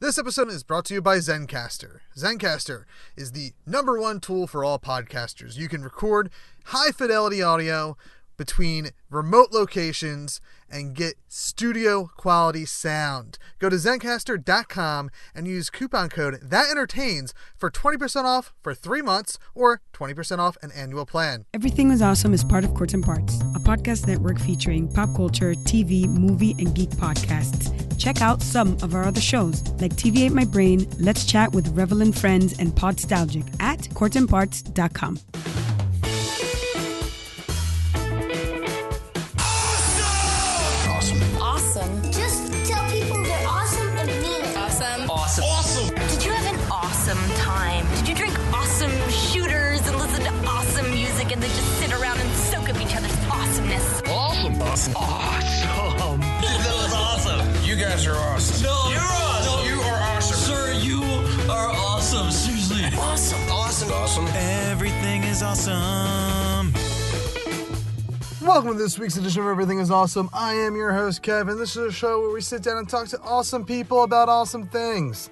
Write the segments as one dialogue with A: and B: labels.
A: This episode is brought to you by Zencastr. Zencastr is the #1 tool for all podcasters. You can record high-fidelity audio between remote locations and get studio-quality sound. Go to Zencastr.com and use coupon code THATENTERTAINS for 20% off for 3 months or 20% off an annual plan.
B: Everything is Awesome is part of Courts and Parts, a podcast network featuring pop culture, TV, movie, and geek podcasts. Check out some of our other shows, like TV Ate My Brain, Let's Chat with Revelant Friends, and Podstalgic at courtsandparts.com.
C: Awesome. Just tell people they're awesome and mean it.
D: Awesome.
E: Awesome. Awesome.
D: Did you have an awesome time? Did you drink awesome shooters and listen to awesome music and then just sit around and soak up each other's awesomeness?
E: Awesome. Awesome. Awesome. That was awesome. You guys are awesome.
F: No.
E: You're awesome. No. You are awesome.
F: Sir, you are awesome. Seriously.
E: Awesome. Awesome. Awesome.
F: Everything is awesome.
A: Welcome to this week's edition of Everything is Awesome. I am your host, Kevin. This is a show where we sit down and talk to awesome people about awesome things.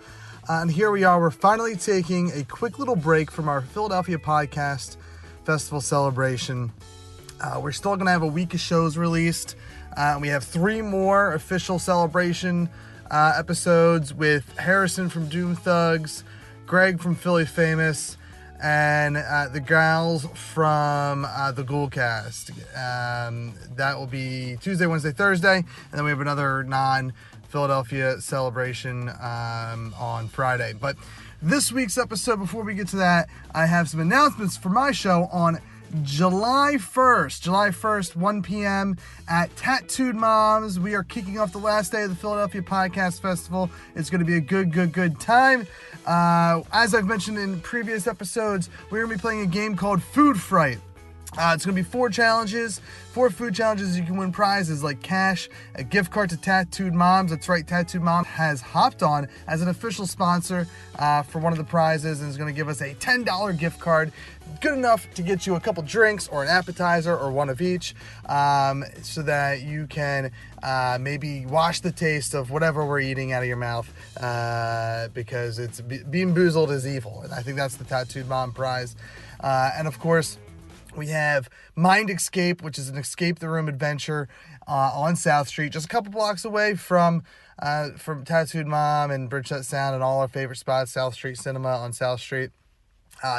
A: And here we are. We're finally taking a quick little break from our Philadelphia Podcast Festival celebration. We're still going to have a week of shows released. We have 3 more official celebration episodes with Harrison from Doom Thugs, Greg from Philly Famous, and the gals from the Ghoulcast. That will be Tuesday, Wednesday, Thursday, and then we have another non-Philadelphia celebration on Friday. But this week's episode, before we get to that, I have some announcements for my show on July 1st, 1 p.m. at Tattooed Moms. We are kicking off the last day of the Philadelphia Podcast Festival. It's going to be a good time. As I've mentioned in previous episodes, we're going to be playing a game called FOOD FRIGHT. It's going to be 4 food challenges. You can win prizes like cash, a gift card to Tattooed Moms. That's right, Tattooed Mom has hopped on as an official sponsor for one of the prizes and is going to give us a $10 gift card. Good enough to get you a couple drinks or an appetizer or one of each, so that you can maybe wash the taste of whatever we're eating out of your mouth, because it's being boozled is evil. And I think that's the Tattooed Mom prize. And of course, we have Mind Escape, which is an escape the room adventure on South Street, just a couple blocks away from Tattooed Mom and Bridgeset Sound and all our favorite spots, South Street Cinema on South Street.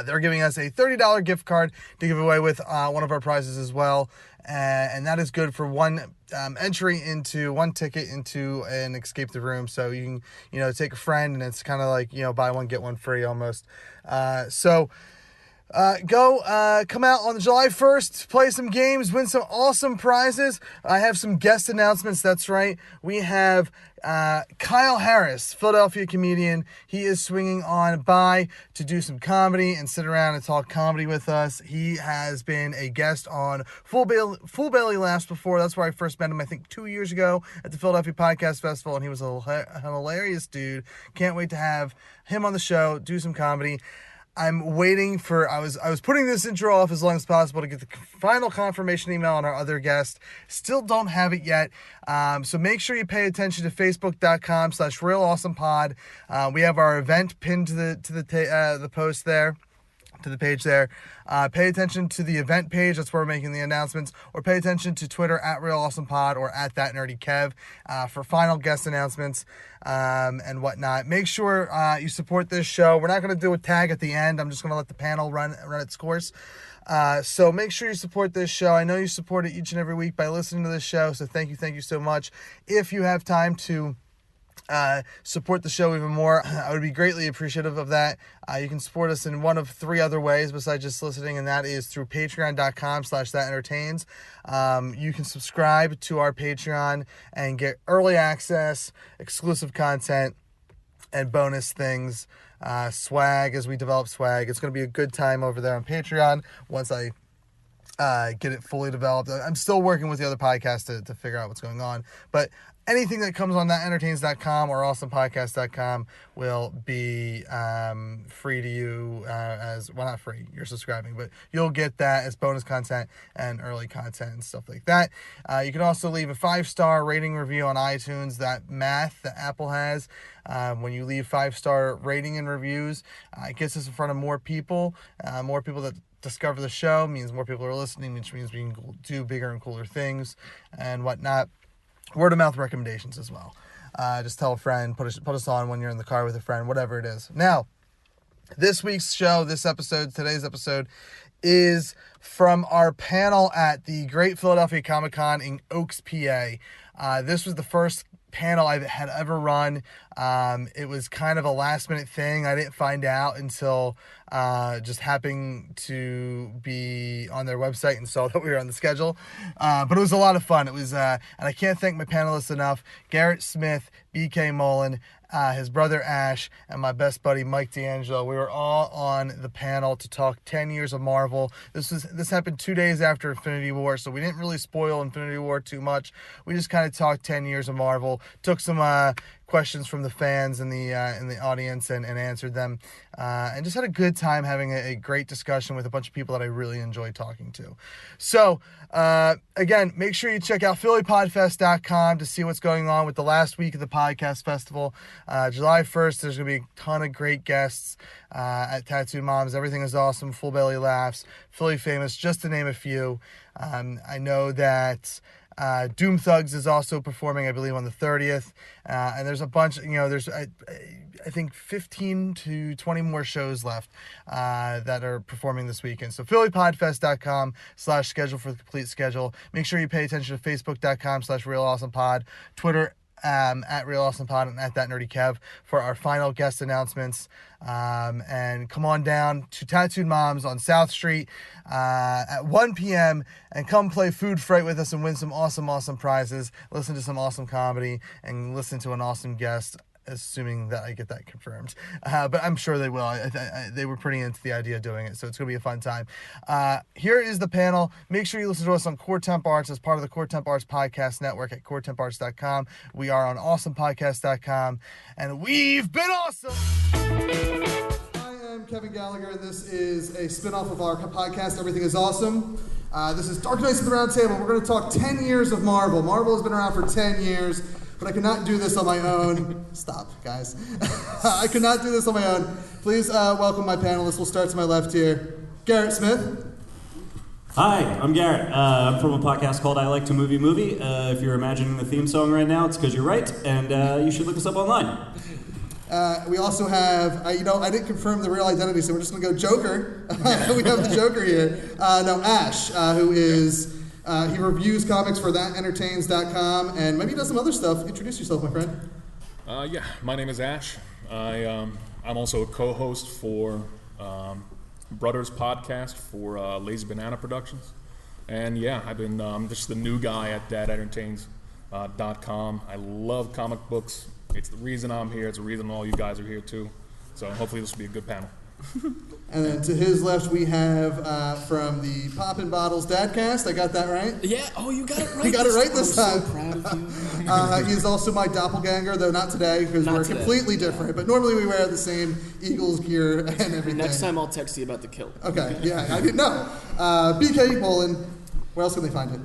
A: They're giving us a $30 gift card to give away with one of our prizes as well. And that is good for one ticket into an escape the room. So you can, take a friend and it's kind of like, buy one, get one free almost. Come out on July 1st, play some games, win some awesome prizes. I have some guest announcements. That's right. We have Kyle Harris, Philadelphia comedian. He is swinging on by to do some comedy and sit around and talk comedy with us. He has been a guest on Full Belly Laughs before. That's where I first met him, I think 2 years ago at the Philadelphia Podcast Festival, and he was a hilarious dude. Can't wait to have him on the show, do some comedy. I'm waiting for, I was putting this intro off as long as possible to get the final confirmation email on our other guest. Still don't have it yet. So make sure you pay attention to facebook.com/realawesomepod. We have our event pinned to the post there, to the page there. Pay attention to the event page. That's where we're making the announcements. Or pay attention to Twitter @RealAwesomePod or @ThatNerdyKev for final guest announcements and whatnot. Make sure you support this show. We're not going to do a tag at the end. I'm just going to let the panel run its course. So make sure you support this show. I know you support it each and every week by listening to this show. So thank you so much. If you have time to support the show even more, I would be greatly appreciative of that. You can support us in one of 3 other ways besides just listening, and that is through patreon.com/thatentertains. You can subscribe to our Patreon and get early access, exclusive content, and bonus things, swag as we develop swag. It's going to be a good time over there on Patreon once I get it fully developed. I'm still working with the other podcast to figure out what's going on, but anything that comes on thatentertains.com or awesomepodcast.com will be free to you not free, you're subscribing, but you'll get that as bonus content and early content and stuff like that. You can also leave a 5-star rating review on iTunes. That math that Apple has, when you leave 5-star rating and reviews, it gets us in front of more people that discover the show, means more people are listening, which means we can do bigger and cooler things and whatnot. Word of mouth recommendations as well. Just tell a friend, put us on when you're in the car with a friend, whatever it is. Now, this week's show, today's episode, is from our panel at the Great Philadelphia Comic Con in Oaks, PA. This was the first panel I had ever run. It was kind of a last minute thing. I didn't find out until just happening to be on their website and saw that we were on the schedule. But it was a lot of fun. It was, and I can't thank my panelists enough. Garrett Smith, BK Mullen, his brother Ash, and my best buddy Mike DeAngelo. We were all on the panel to talk 10 years of Marvel. This happened 2 days after Infinity War, so we didn't really spoil Infinity War too much. We just kind of talked 10 years of Marvel, took some questions from the fans in the audience and answered them, and just had a good time having a great discussion with a bunch of people that I really enjoyed talking to. So again, make sure you check out phillypodfest.com to see what's going on with the last week of the podcast festival. July 1st, there's going to be a ton of great guests at Tattoo Moms. Everything is awesome. Full Belly Laughs, Philly Famous, just to name a few. I know that Doom Thugs is also performing, I believe, on the 30th. And there's a bunch, there's, I think 15 to 20 more shows left that are performing this weekend. So phillypodfest.com/schedule for the complete schedule. Make sure you pay attention to facebook.com/realawesomepod, Twitter at Real Awesome Pod and at That Nerdy Kev for our final guest announcements. And come on down to Tattooed Moms on South Street at 1 p.m. and come play Food Fright with us and win some awesome prizes, listen to some awesome comedy, and listen to an awesome guest, assuming that I get that confirmed. But I'm sure they will. They were pretty into the idea of doing it, so it's going to be a fun time. Here is the panel. Make sure you listen to us on Core Temp Arts as part of the Core Temp Arts podcast network at coretemparts.com. We are on awesomepodcast.com, and we've been awesome! I am Kevin Gallagher, and this is a spin-off of our podcast, Everything is Awesome. This is Dark Knights of the Round Table. We're going to talk 10 years of Marvel. Marvel has been around for 10 years. But I could not do this on my own. Stop, guys. I could not do this on my own. Please welcome my panelists. We'll start to my left here. Garrett Smith.
G: Hi, I'm Garrett. I'm from a podcast called I Like to Movie. If you're imagining the theme song right now, it's because you're right, and you should look us up online.
A: We also have, I didn't confirm the real identity, so we're just going to go Joker. We have the Joker here. Ash, who is... he reviews comics for thatentertains.com, and maybe he does some other stuff. Introduce yourself, my friend.
H: Yeah, my name is Ash. I'm also a co-host for Brudders podcast for Lazy Banana Productions. And yeah, I've been just the new guy at thatentertains.com. I love comic books. It's the reason I'm here. It's the reason all you guys are here too. So hopefully this will be a good panel.
A: And then to his left, we have from the Poppin Bottles Dadcast. I got that right?
I: Yeah. Oh, you got it right.
A: You got it right this time.
I: I'm so proud of you.
A: He's also my doppelganger, though not today because we're completely different. But normally we wear the same Eagles gear and everything.
I: Next time I'll text you about the kilt.
A: Okay. Yeah, I didn't know. BK Mullen. Where else can they find it?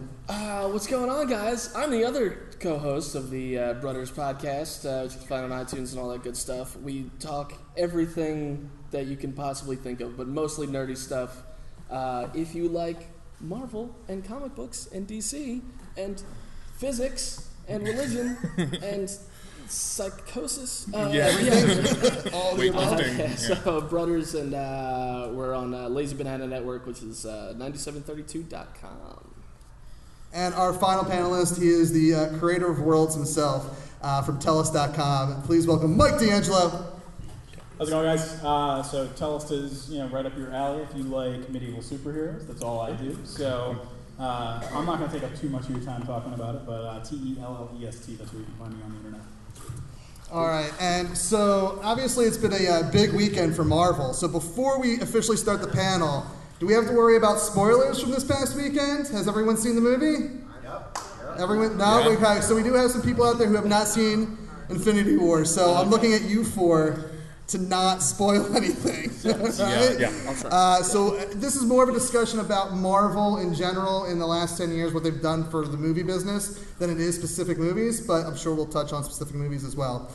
I: What's going on, guys? I'm the other co-host of the Brudders podcast, which you can find on iTunes and all that good stuff. We talk everything that you can possibly think of, but mostly nerdy stuff. If you like Marvel and comic books and DC and physics and religion and psychosis,
A: everything. All the
I: So Brudders, and we're on Lazy Banana Network, which is 9732.com.
A: And our final panelist, he is the creator of Worlds himself from Tellest.com. Please welcome Mike DeAngelo.
J: How's it going, guys? So Tellest is right up your alley if you like medieval superheroes. That's all I do. So I'm not going to take up too much of your time talking about it, but Tellest, that's where you can find me on the internet.
A: All right, and so obviously it's been a big weekend for Marvel. So before we officially start the panel, do we have to worry about spoilers from this past weekend? Has everyone seen the movie? Everyone? No?
H: Yeah.
A: Okay, so we do have some people out there who have not seen Infinity War, so I'm looking at you four to not spoil anything. Right?
H: Yeah.
A: So this is more of a discussion about Marvel in general in the last 10 years, what they've done for the movie business, than it is specific movies, but I'm sure we'll touch on specific movies as well.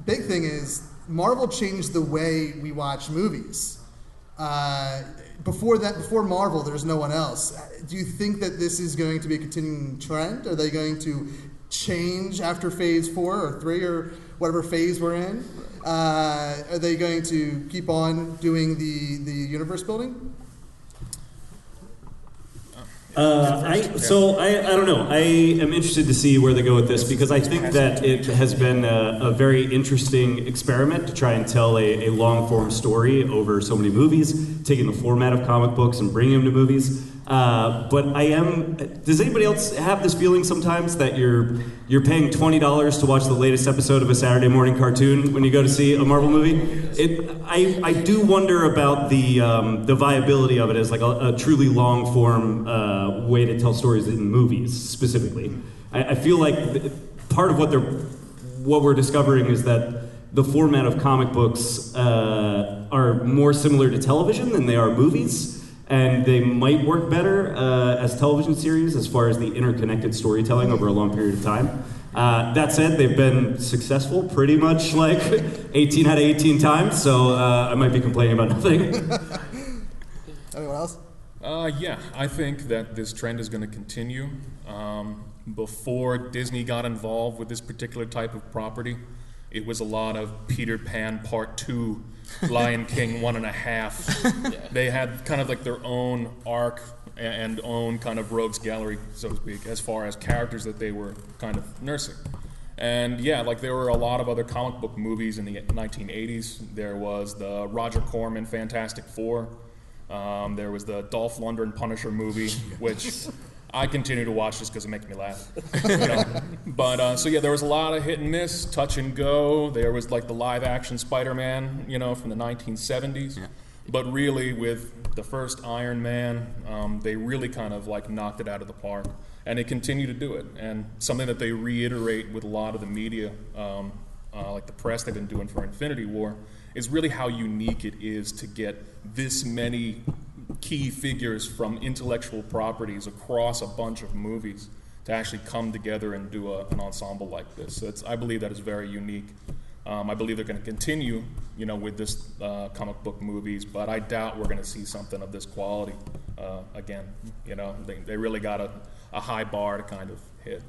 A: Big thing is, Marvel changed the way we watch movies. Before Marvel, there's no one else. Do you think that this is going to be a continuing trend? Are they going to change after phase 4 or 3 or whatever phase we're in? Are they going to keep on doing the universe building?
G: I don't know. I am interested to see where they go with this because I think that it has been a very interesting experiment to try and tell a long-form story over so many movies, taking the format of comic books and bringing them to movies. But does anybody else have this feeling sometimes that you're paying $20 to watch the latest episode of a Saturday morning cartoon when you go to see a Marvel movie? I do wonder about the viability of it as like a truly long form way to tell stories in movies specifically. I feel like part of what we're discovering is that the format of comic books are more similar to television than they are movies. And they might work better as television series as far as the interconnected storytelling over a long period of time. That said, they've been successful pretty much like 18 out of 18 times, so I might be complaining about nothing.
A: Anyone else?
H: Yeah, I think that this trend is going to continue. Before Disney got involved with this particular type of property, it was a lot of Peter Pan Part 2, Lion King 1.5. They had kind of like their own arc and own kind of rogues gallery, so to speak, as far as characters that they were kind of nursing. And yeah, like there were a lot of other comic book movies in the 1980s. There was the Roger Corman Fantastic Four. There was the Dolph Lundgren Punisher movie, which I continue to watch just because it makes me laugh. But so yeah, there was a lot of hit and miss, touch and go. There was like the live action Spider-Man, from the 1970s. Yeah. But really, with the first Iron Man, they really kind of like knocked it out of the park, and they continue to do it. And something that they reiterate with a lot of the media, like the press they've been doing for Infinity War, is really how unique it is to get this many key figures from intellectual properties across a bunch of movies to actually come together and do an ensemble like this. So I believe that is very unique. I believe they're going to continue, with this comic book movies, but I doubt we're going to see something of this quality again. They really got a high bar to kind of hit.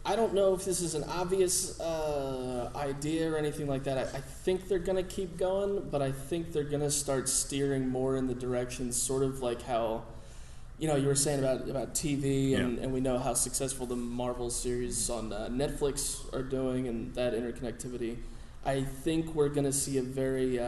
I: I don't know if this is an obvious idea or anything like that. I think they're going to keep going, but I think they're going to start steering more in the direction sort of like how, you were saying about TV, and we know how successful the Marvel series on Netflix are doing and that interconnectivity. I think we're going to see a very...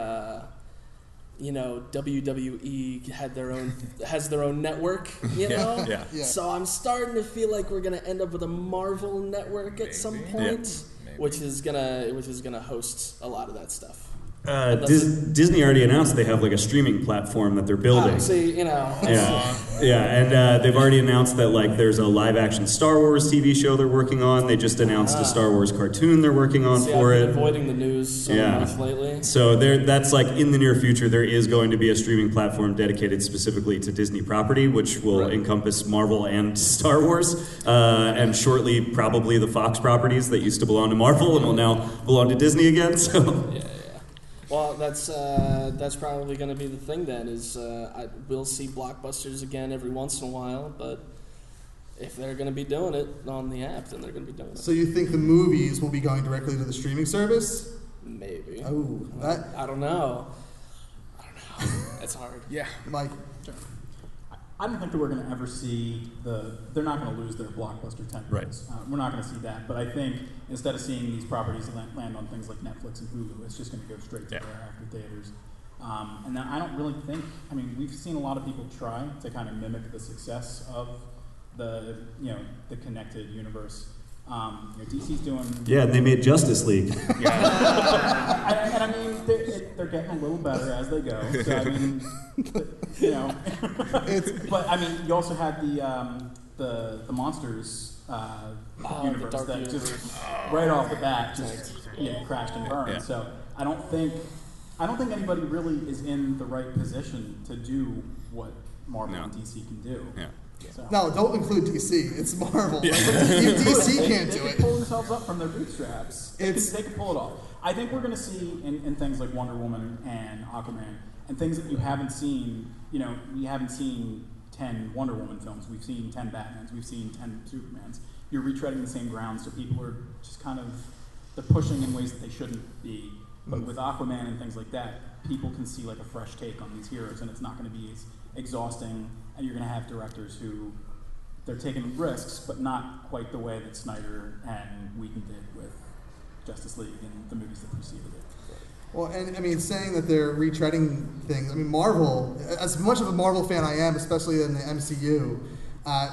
I: WWE has their own network,
H: Yeah.
I: So I'm starting to feel like we're gonna end up with a Marvel network at some point, which is gonna host a lot of that stuff.
G: Disney already announced they have like a streaming platform that they're building. And they've already announced that like there's a live action Star Wars TV show they're working on. They just announced a Star Wars cartoon they're working on for
I: I've
G: it.
I: been avoiding the news so much lately.
G: So that's like in the near future there is going to be a streaming platform dedicated specifically to Disney property, which will encompass Marvel and Star Wars, and shortly probably the Fox properties that used to belong to Marvel and will now belong to Disney again. So.
I: Well, that's probably going to be the thing then. We'll see blockbusters again every once in a while, but if they're going to be doing it on the app, then they're going to be doing it.
A: So you think the movies will be going directly to the streaming service?
I: Maybe.
A: Oh,
I: I don't know. That's hard.
H: Yeah,
A: Mike.
J: Sure. I don't think that we're going to ever see they're not going to lose their blockbuster tentacles.
G: Right.
J: We're not going to see that. But I think instead of seeing these properties land on things like Netflix and Hulu, it's just going to go straight to their after theaters. And then I don't really think, we've seen a lot of people try to kind of mimic the success of the connected universe. DC's doing...
G: Yeah, and they made Justice League.
J: And they're getting a little better as they go. So I mean, you know, but I mean, you also had the Monsters universe that just right off the bat just crashed and burned.
K: Yeah.
J: So I don't think anybody really is in the right position to do what Marvel and DC can do.
K: Yeah.
J: So.
A: No, don't include DC. It's Marvel. Yeah. DC can't do it.
J: They can pull themselves up from their bootstraps. They can pull it off. I think we're going to see in things like Wonder Woman and Aquaman and things that you haven't seen. You know, we haven't seen 10 Wonder Woman films. We've seen 10 Batmans. We've seen 10 Supermans. You're retreading the same ground, so people are just kind of they're pushing in ways that they shouldn't be. But with Aquaman and things like that, people can see like a fresh take on these heroes, and it's not going to be as exhausting. And you're going to have directors who they're taking risks, but not quite the way that Snyder and Whedon did with Justice League and the movies that preceded it.
A: Well, and I mean, saying that they're retreading things, I mean, Marvel, as much of a Marvel fan I am, especially in the MCU,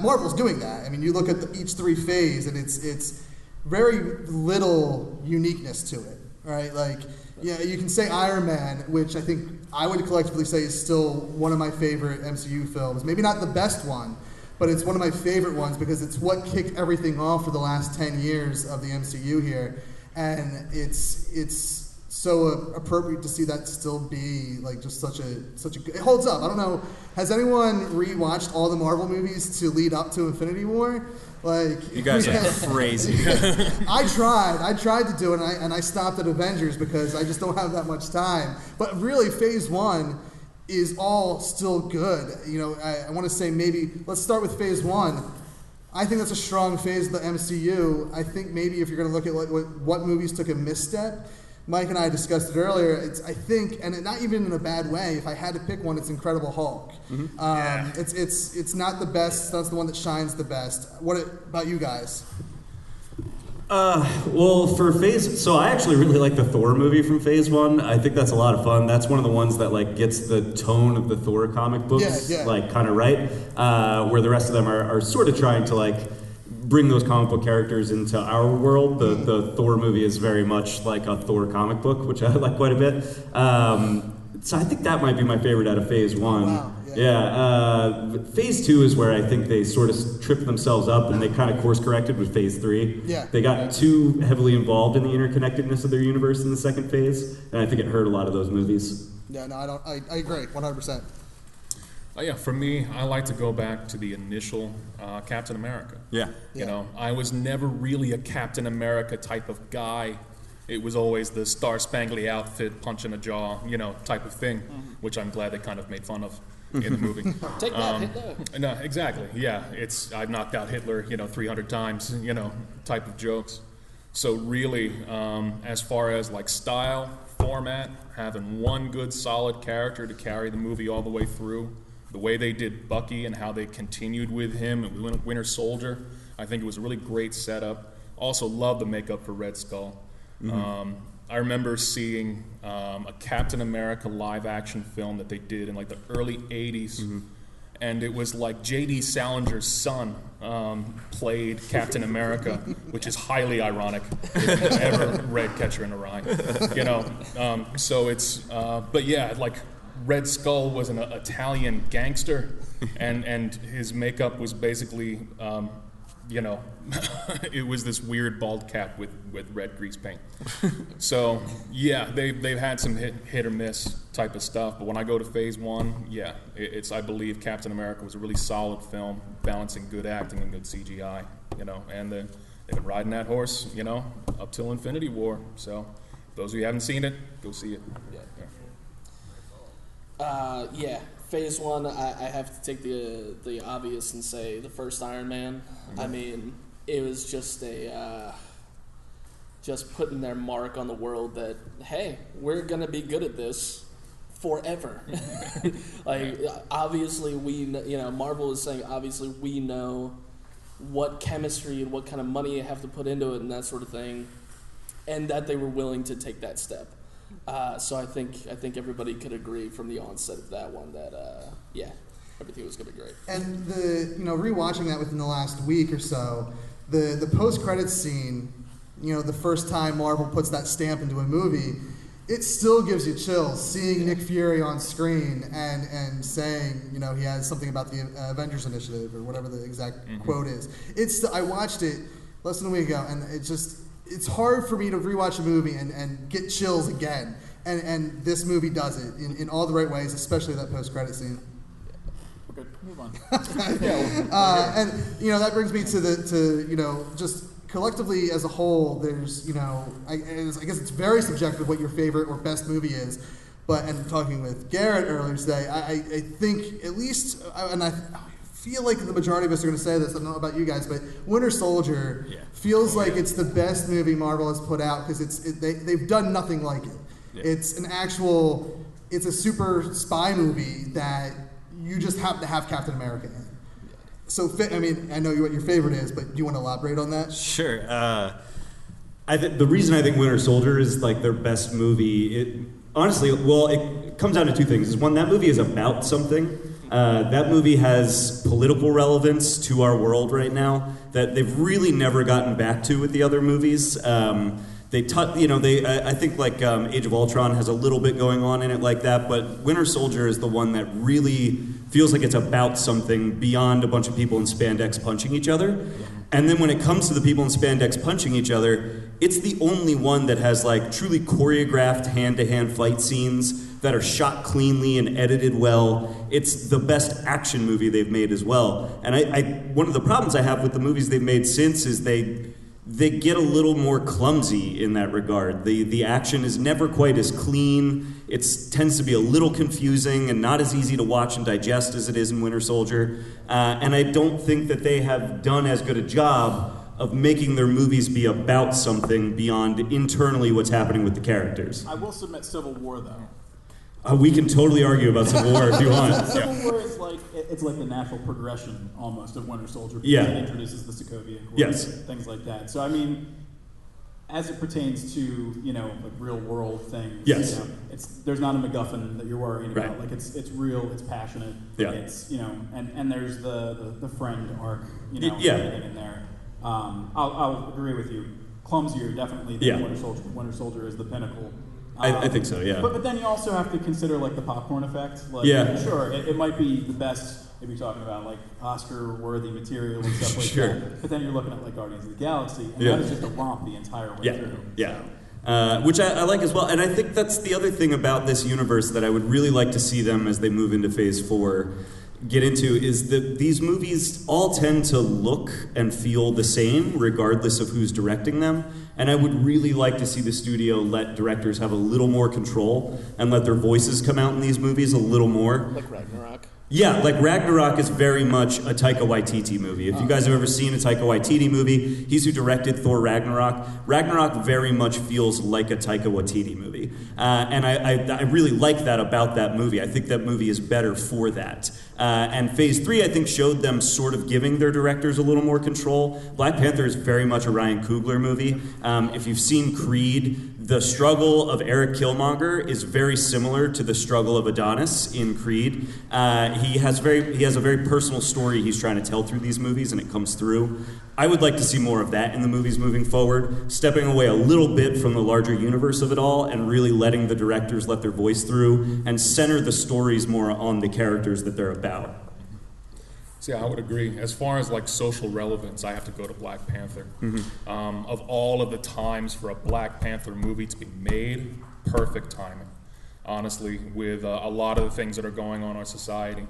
A: Marvel's doing that. I mean, you look at each 3 phase, and it's very little uniqueness to it, right? Like, yeah, you can say Iron Man, which I think I would collectively say is still one of my favorite MCU films. Maybe not the best one, but it's one of my favorite ones because it's what kicked everything off for the last 10 years of the MCU here. And it's so appropriate to see that still be like just such a it holds up. I don't know, has anyone rewatched all the Marvel movies to lead up to Infinity War? Like,
K: you guys are crazy.
A: I tried to do it, and I stopped at Avengers because I just don't have that much time. But really, Phase 1 is all still good. You know, I want to say maybe let's start with Phase 1. I think that's a strong phase of the MCU. I think maybe if you're going to look at what movies took a misstep, Mike and I discussed it earlier. I think, and not even in a bad way. If I had to pick one, it's Incredible Hulk. Mm-hmm. It's not the best. It's not the one that shines the best. What about you guys?
G: Well, for Phase, so I actually really like the Thor movie from Phase 1. I think that's a lot of fun. That's one of the ones that like gets the tone of the Thor comic books, like kind of right, where the rest of them are sort of trying to like bring those comic book characters into our world. The Thor movie is very much like a Thor comic book, which I like quite a bit. So I think that might be my favorite out of Phase 1.
A: Wow.
G: Phase 2 is where I think they sort of tripped themselves up and they kind of course corrected with Phase 3.
A: Yeah.
G: They got too heavily involved in the interconnectedness of their universe in the second phase, and I think it hurt a lot of those movies.
A: Yeah, no, I agree, 100%.
H: For me, I like to go back to the initial Captain America.
K: Yeah.
H: You know, I was never really a Captain America type of guy. It was always the star-spangly outfit, punch in the jaw, type of thing, which I'm glad they kind of made fun of in the movie.
I: Take that, Hitler.
H: No, exactly. Yeah, I've knocked out Hitler, 300 times, type of jokes. So really, as far as like style, format, having one good solid character to carry the movie all the way through, the way they did Bucky and how they continued with him and Winter Soldier, I think it was a really great setup. Also love the makeup for Red Skull. Mm-hmm. I remember seeing a Captain America live action film that they did in like the early 80s. Mm-hmm. And it was like J.D. Salinger's son played Captain America, which is highly ironic if you've ever read Catcher in the Rye. So it's, but yeah, like Red Skull was an Italian gangster, and his makeup was basically, it was this weird bald cap with red grease paint. So yeah, they've had some hit or miss type of stuff. But when I go to Phase 1, yeah, I believe Captain America was a really solid film, balancing good acting and good CGI. And they've been riding that horse, up till Infinity War. So those of you who haven't seen it, go see it.
I: Phase 1, I have to take the obvious and say the first Iron Man. Mm-hmm. I mean, it was just just putting their mark on the world that, hey, we're going to be good at this forever. Like, obviously Marvel is saying, obviously we know what chemistry and what kind of money you have to put into it and that sort of thing, and that they were willing to take that step. So I think everybody could agree from the onset of that one that everything was going to be great.
A: And rewatching that within the last week or so, the post-credits scene, the first time Marvel puts that stamp into a movie, it still gives you chills seeing Nick Fury on screen and saying, you know, he has something about the Avengers Initiative or whatever the exact quote is. I watched it less than a week ago, and it's hard for me to rewatch a movie and get chills again. And this movie does it in all the right ways, especially that post-credit scene.
J: We're good. Move on.
A: And you know, that brings me to you know, just collectively as a whole, there's, you know, I guess it's very subjective what your favorite or best movie is. And talking with Garrett earlier today, I think at least, and I feel like the majority of us are going to say this, I don't know about you guys, but Winter Soldier feels like it's the best movie Marvel has put out because they've done nothing like it. Yeah. It's a super spy movie that you just happen to have Captain America in. So, I mean, I know what your favorite is, but do you want to elaborate on that?
G: Sure. The reason I think Winter Soldier is like their best movie, honestly, it comes down to two things. One, that movie is about something. That movie has political relevance to our world right now that they've really never gotten back to with the other movies. I think like Age of Ultron has a little bit going on in it like that, but Winter Soldier is the one that really feels like it's about something beyond a bunch of people in spandex punching each other. And then when it comes to the people in spandex punching each other, it's the only one that has like truly choreographed hand-to-hand fight scenes that are shot cleanly and edited well. It's the best action movie they've made as well. And one of the problems I have with the movies they've made since is they get a little more clumsy in that regard. The action is never quite as clean. It tends to be a little confusing and not as easy to watch and digest as it is in Winter Soldier. And I don't think that they have done as good a job of making their movies be about something beyond internally what's happening with the characters.
J: I will submit Civil War, though.
G: We can totally argue about Civil War if you want.
J: Civil War is it's like the natural progression almost of Winter Soldier because it introduces the Sokovia Accords, things like that. So I mean, as it pertains to, you know, like real world things, you know, there's not a MacGuffin that you're worrying about. Like it's real, it's passionate. It's, you know, and there's the friend arc, you know, everything in there. I'll agree with you. Clumsier definitely than Winter Soldier. Winter Soldier is the pinnacle.
G: I think so, yeah.
J: But then you also have to consider like the popcorn effect. Like, sure, it might be the best if you're talking about like Oscar-worthy material and stuff like that. But then you're looking at like Guardians of the Galaxy, and that is just a romp the entire way through.
G: Which I like as well. And I think that's the other thing about this universe that I would really like to see them as they move into Phase 4 get into is that these movies all tend to look and feel the same regardless of who's directing them. And I would really like to see the studio let directors have a little more control and let their voices come out in these movies a little more.
I: Like Ragnarok?
G: Yeah, like Ragnarok is very much a Taika Waititi movie. If you guys have ever seen a Taika Waititi movie, he's who directed Thor Ragnarok. Ragnarok very much feels like a Taika Waititi movie. And I really like that about that movie. I think that movie is better for that. And Phase 3, I think, showed them sort of giving their directors a little more control. Black Panther is very much a Ryan Coogler movie. If you've seen Creed, the struggle of Eric Killmonger is very similar to the struggle of Adonis in Creed. He has a very personal story he's trying to tell through these movies, and it comes through. I would like to see more of that in the movies moving forward, stepping away a little bit from the larger universe of it all and really letting the directors let their voice through and center the stories more on the characters that they're about.
H: So yeah, I would agree. As far as like social relevance, I have to go to Black Panther. Of all of the times for a Black Panther movie to be made, perfect timing. Honestly, with a lot of the things that are going on in our society,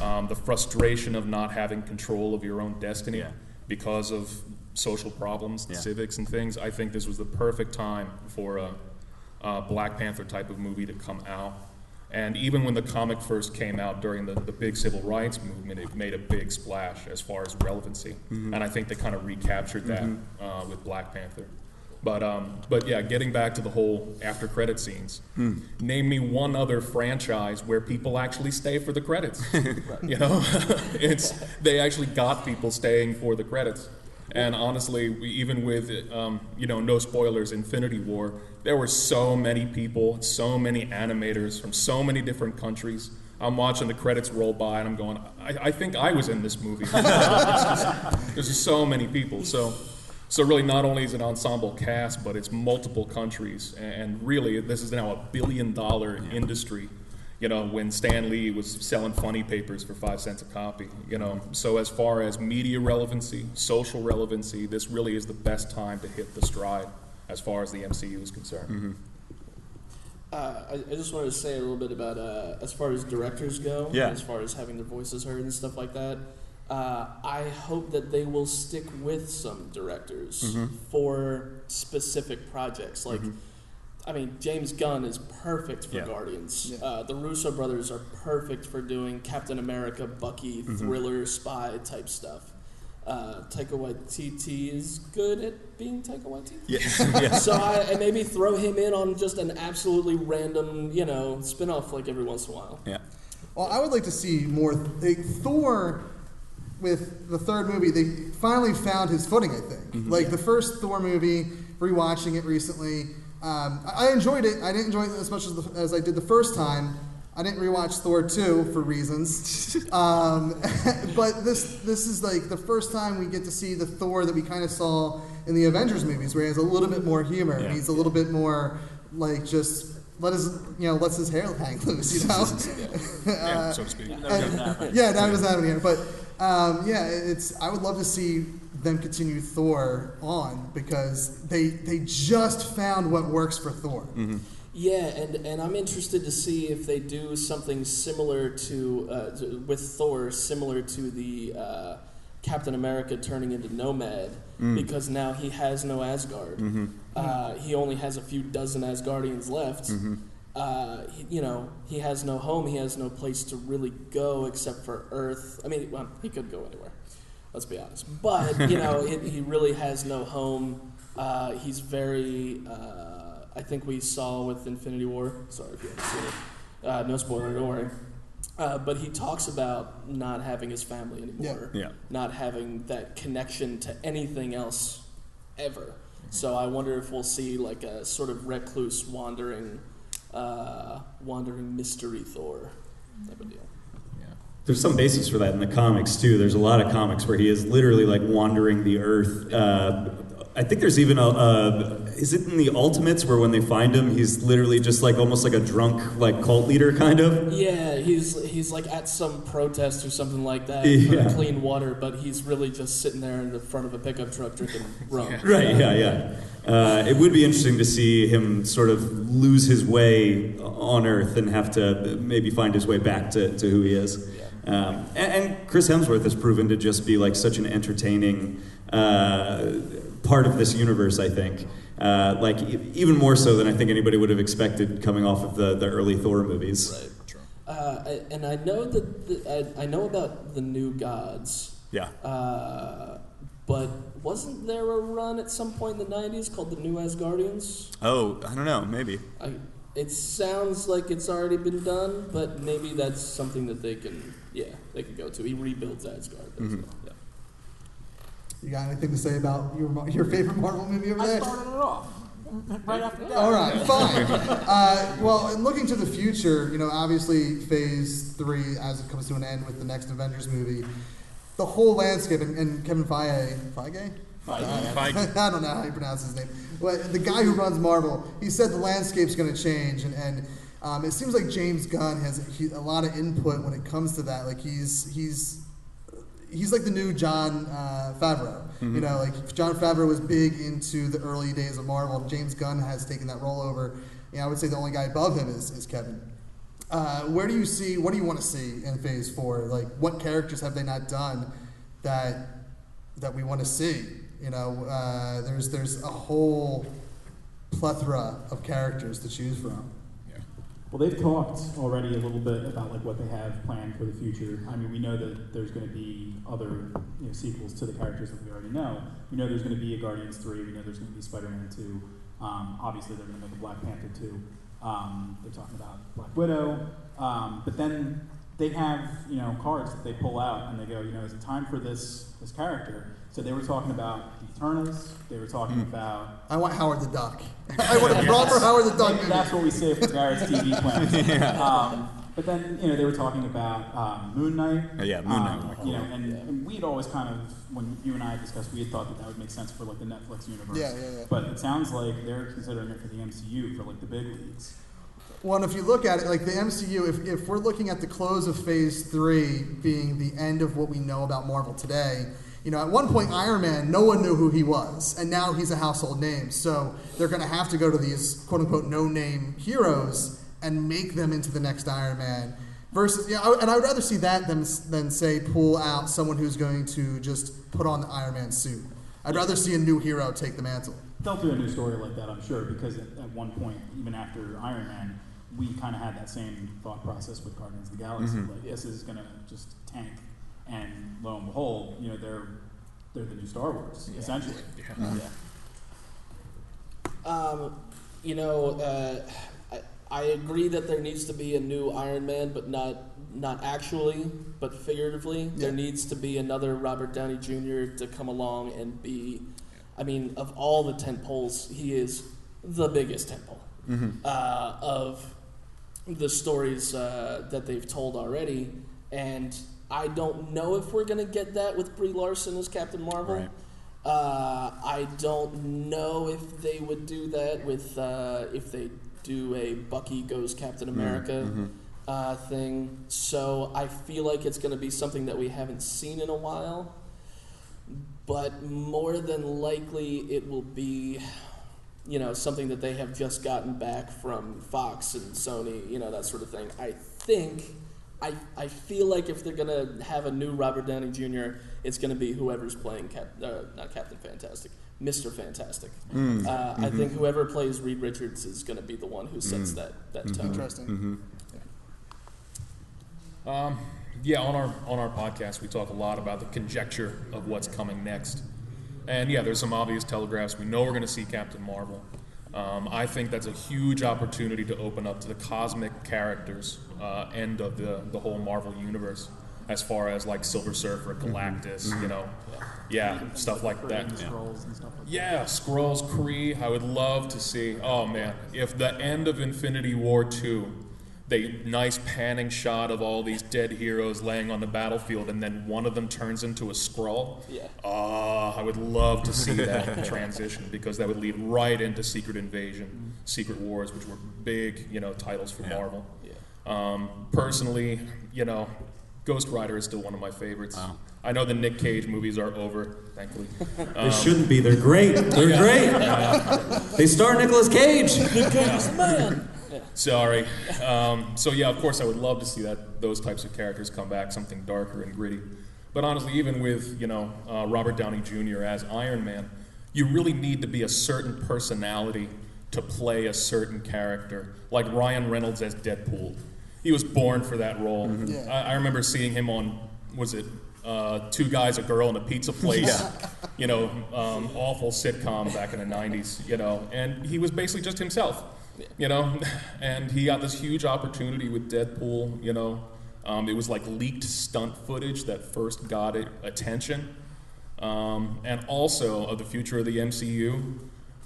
H: the frustration of not having control of your own destiny because of social problems, civics and things, I think this was the perfect time for a Black Panther type of movie to come out. And even when the comic first came out during the big civil rights movement, it made a big splash as far as relevancy. And I think they kind of recaptured that with Black Panther. But yeah, getting back to the whole after credit scenes, name me one other franchise where people actually stay for the credits. You know, they actually got people staying for the credits. And honestly, even with, no spoilers, Infinity War, there were so many people, so many animators from so many different countries. I'm watching the credits roll by and I'm going, I think I was in this movie. There's just so many people. So So really, not only is it an ensemble cast, but it's multiple countries, and really, this is now $1 billion industry. You know, when Stan Lee was selling funny papers for 5 cents a copy. You know, so as far as media relevancy, social relevancy, this really is the best time to hit the stride as far as the MCU is concerned.
G: Mm-hmm.
I: I just wanted to say a little bit about as far as directors go,
G: Yeah.
I: as far as having their voices heard and stuff like that. I hope that they will stick with some directors for specific projects. Like, I mean, James Gunn is perfect for Guardians.
A: Yeah.
I: The Russo brothers are perfect for doing Captain America, Bucky, thriller, spy type stuff. Taika Waititi is good at being Taika Waititi.
G: Yeah.
I: So I maybe throw him in on just an absolutely random, spin-off like every once in a while.
G: Yeah.
A: Well, I would like to see more. Thor, with the third movie, they finally found his footing, I think. Like the first Thor movie, rewatching it recently, I enjoyed it. I didn't enjoy it as much as I did the first time. I didn't rewatch Thor 2 for reasons. But this is like the first time we get to see the Thor that we kind of saw in the Avengers movies, where he has a little bit more humor.
G: Yeah.
A: He's a little bit more like just lets his hair hang loose,
H: So to speak.
A: now he doesn't have any hair. But I would love to see them continue Thor on, because they just found what works for Thor.
I: Yeah, and I'm interested to see if they do something similar to with Thor, similar to the Captain America turning into Nomad, because now he has no Asgard. He only has a few dozen Asgardians left. He has no home. He has no place to really go except for Earth. I mean, well, he could go anywhere. Let's be honest. But he really has no home. He's very. I think we saw with Infinity War. Sorry if you haven't seen it. No spoiler, don't worry. But he talks about not having his family anymore.
G: Yeah.
I: Not having that connection to anything else ever. So I wonder if we'll see like a sort of recluse, wandering mystery Thor type of deal.
G: There's some basis for that in the comics too. There's a lot of comics where he is literally like wandering the earth. I think there's even is it in the Ultimates where when they find him, he's literally just like almost like a drunk like cult leader kind of?
I: Yeah, he's like at some protest or something like that for clean water, but he's really just sitting there in the front of a pickup truck drinking rum.
G: Right, yeah. It would be interesting to see him sort of lose his way on Earth and have to maybe find his way back to who he is. And Chris Hemsworth has proven to just be like such an entertaining part of this universe, I think. Like even more so than I think anybody would have expected coming off of the early Thor movies.
I: Right. And I know that I know about the New Gods.
G: Yeah.
I: But wasn't there a run at some point in the 90s called the New Asgardians?
G: Oh, I don't know, maybe.
I: It sounds like it's already been done, but maybe that's something that they can go to. He rebuilds Asgard. Yeah.
A: You got anything to say about your favorite Marvel movie over there?
J: I started it off right after that.
A: All right, fine. Well, in looking to the future, obviously Phase 3, as it comes to an end with the next Avengers movie, the whole landscape, and Kevin Feige? I don't know how you pronounce his name. But the guy who runs Marvel, he said the landscape's going to change, and it seems like James Gunn has a lot of input when it comes to that. Like he's like the new Jon Favreau. Like Jon Favreau was big into the early days of Marvel. James Gunn has taken that role over. I would say the only guy above him is Kevin. What do you want to see in Phase 4? Like, what characters have they not done that we want to see? There's a whole plethora of characters to choose from.
J: Well, they've talked already a little bit about like what they have planned for the future. I mean, we know that there's going to be other sequels to the characters that we already know. We know there's going to be a Guardians 3. We know there's going to be Spider-Man 2. Obviously, they're going to make a Black Panther 2. They're talking about Black Widow. But then they have cards that they pull out and they go, is it time for this character? So they were talking about the Eternals. They were talking about...
A: I want Howard the Duck. I want a proper Howard the Duck movie.
J: That's what we say for Garrett's TV plans. But then, they were talking about Moon Knight.
K: Yeah, Moon Knight.
J: And we'd always kind of, when you and I discussed, we had thought that would make sense for like the Netflix universe.
A: Yeah.
J: But it sounds like they're considering it for the MCU, for like the big leagues.
A: Well, and if you look at it, like the MCU, if we're looking at the close of Phase 3 being the end of what we know about Marvel today, at one point Iron Man, no one knew who he was, and now he's a household name. So they're going to have to go to these quote-unquote no-name heroes and make them into the next Iron Man. Versus, and I would rather see that than say pull out someone who's going to just put on the Iron Man suit. I'd rather see a new hero take the mantle.
J: They'll do a new story like that, I'm sure, because at one point, even after Iron Man, we kind of had that same thought process with Guardians of the Galaxy. Like, this is going to just tank. And lo and behold, they're the new Star Wars, essentially.
I: I agree that there needs to be a new Iron Man, but not actually, but figuratively. Yeah. There needs to be another Robert Downey Jr. to come along and be, of all the tentpoles, he is the biggest tentpole of the stories that they've told already. And I don't know if we're going to get that with Brie Larson as Captain Marvel.
K: Right.
I: I don't know if they would do that with if they do a Bucky goes Captain America thing. So I feel like it's going to be something that we haven't seen in a while. But more than likely it will be, something that they have just gotten back from Fox and Sony, that sort of thing. I feel like if they're going to have a new Robert Downey Jr., it's going to be whoever's playing, not Captain Fantastic, Mr. Fantastic. I think whoever plays Reed Richards is going to be the one who sets that tone.
A: Interesting.
H: On our podcast, we talk a lot about the conjecture of what's coming next. And there's some obvious telegraphs. We know we're going to see Captain Marvel. I think that's a huge opportunity to open up to the cosmic characters end of the whole Marvel universe, as far as like Silver Surfer, Galactus, stuff like that.
J: Skrulls and stuff like that.
H: Yeah, Skrulls, Kree. I would love to see. Oh man, if the end of Infinity War 2, the nice panning shot of all these dead heroes laying on the battlefield, and then one of them turns into a Skrull. I would love to see that transition, because that would lead right into Secret Invasion, Secret Wars, which were big, titles for Marvel. Personally, Ghost Rider is still one of my favorites. I know the Nick Cage movies are over, thankfully.
G: They shouldn't be. They're great. They're great. They star Nicolas Cage.
I: Nick Cage is the man.
H: Sorry. Of course I would love to see those types of characters come back, something darker and gritty. But honestly, even with, Robert Downey Jr. as Iron Man, you really need to be a certain personality to play a certain character. Like Ryan Reynolds as Deadpool. He was born for that role. I remember seeing him on, Two Guys, a Girl, and a Pizza Place, awful sitcom back in the 90s, and he was basically just himself. And he got this huge opportunity with Deadpool, it was like leaked stunt footage that first got attention. And also of the future of the MCU,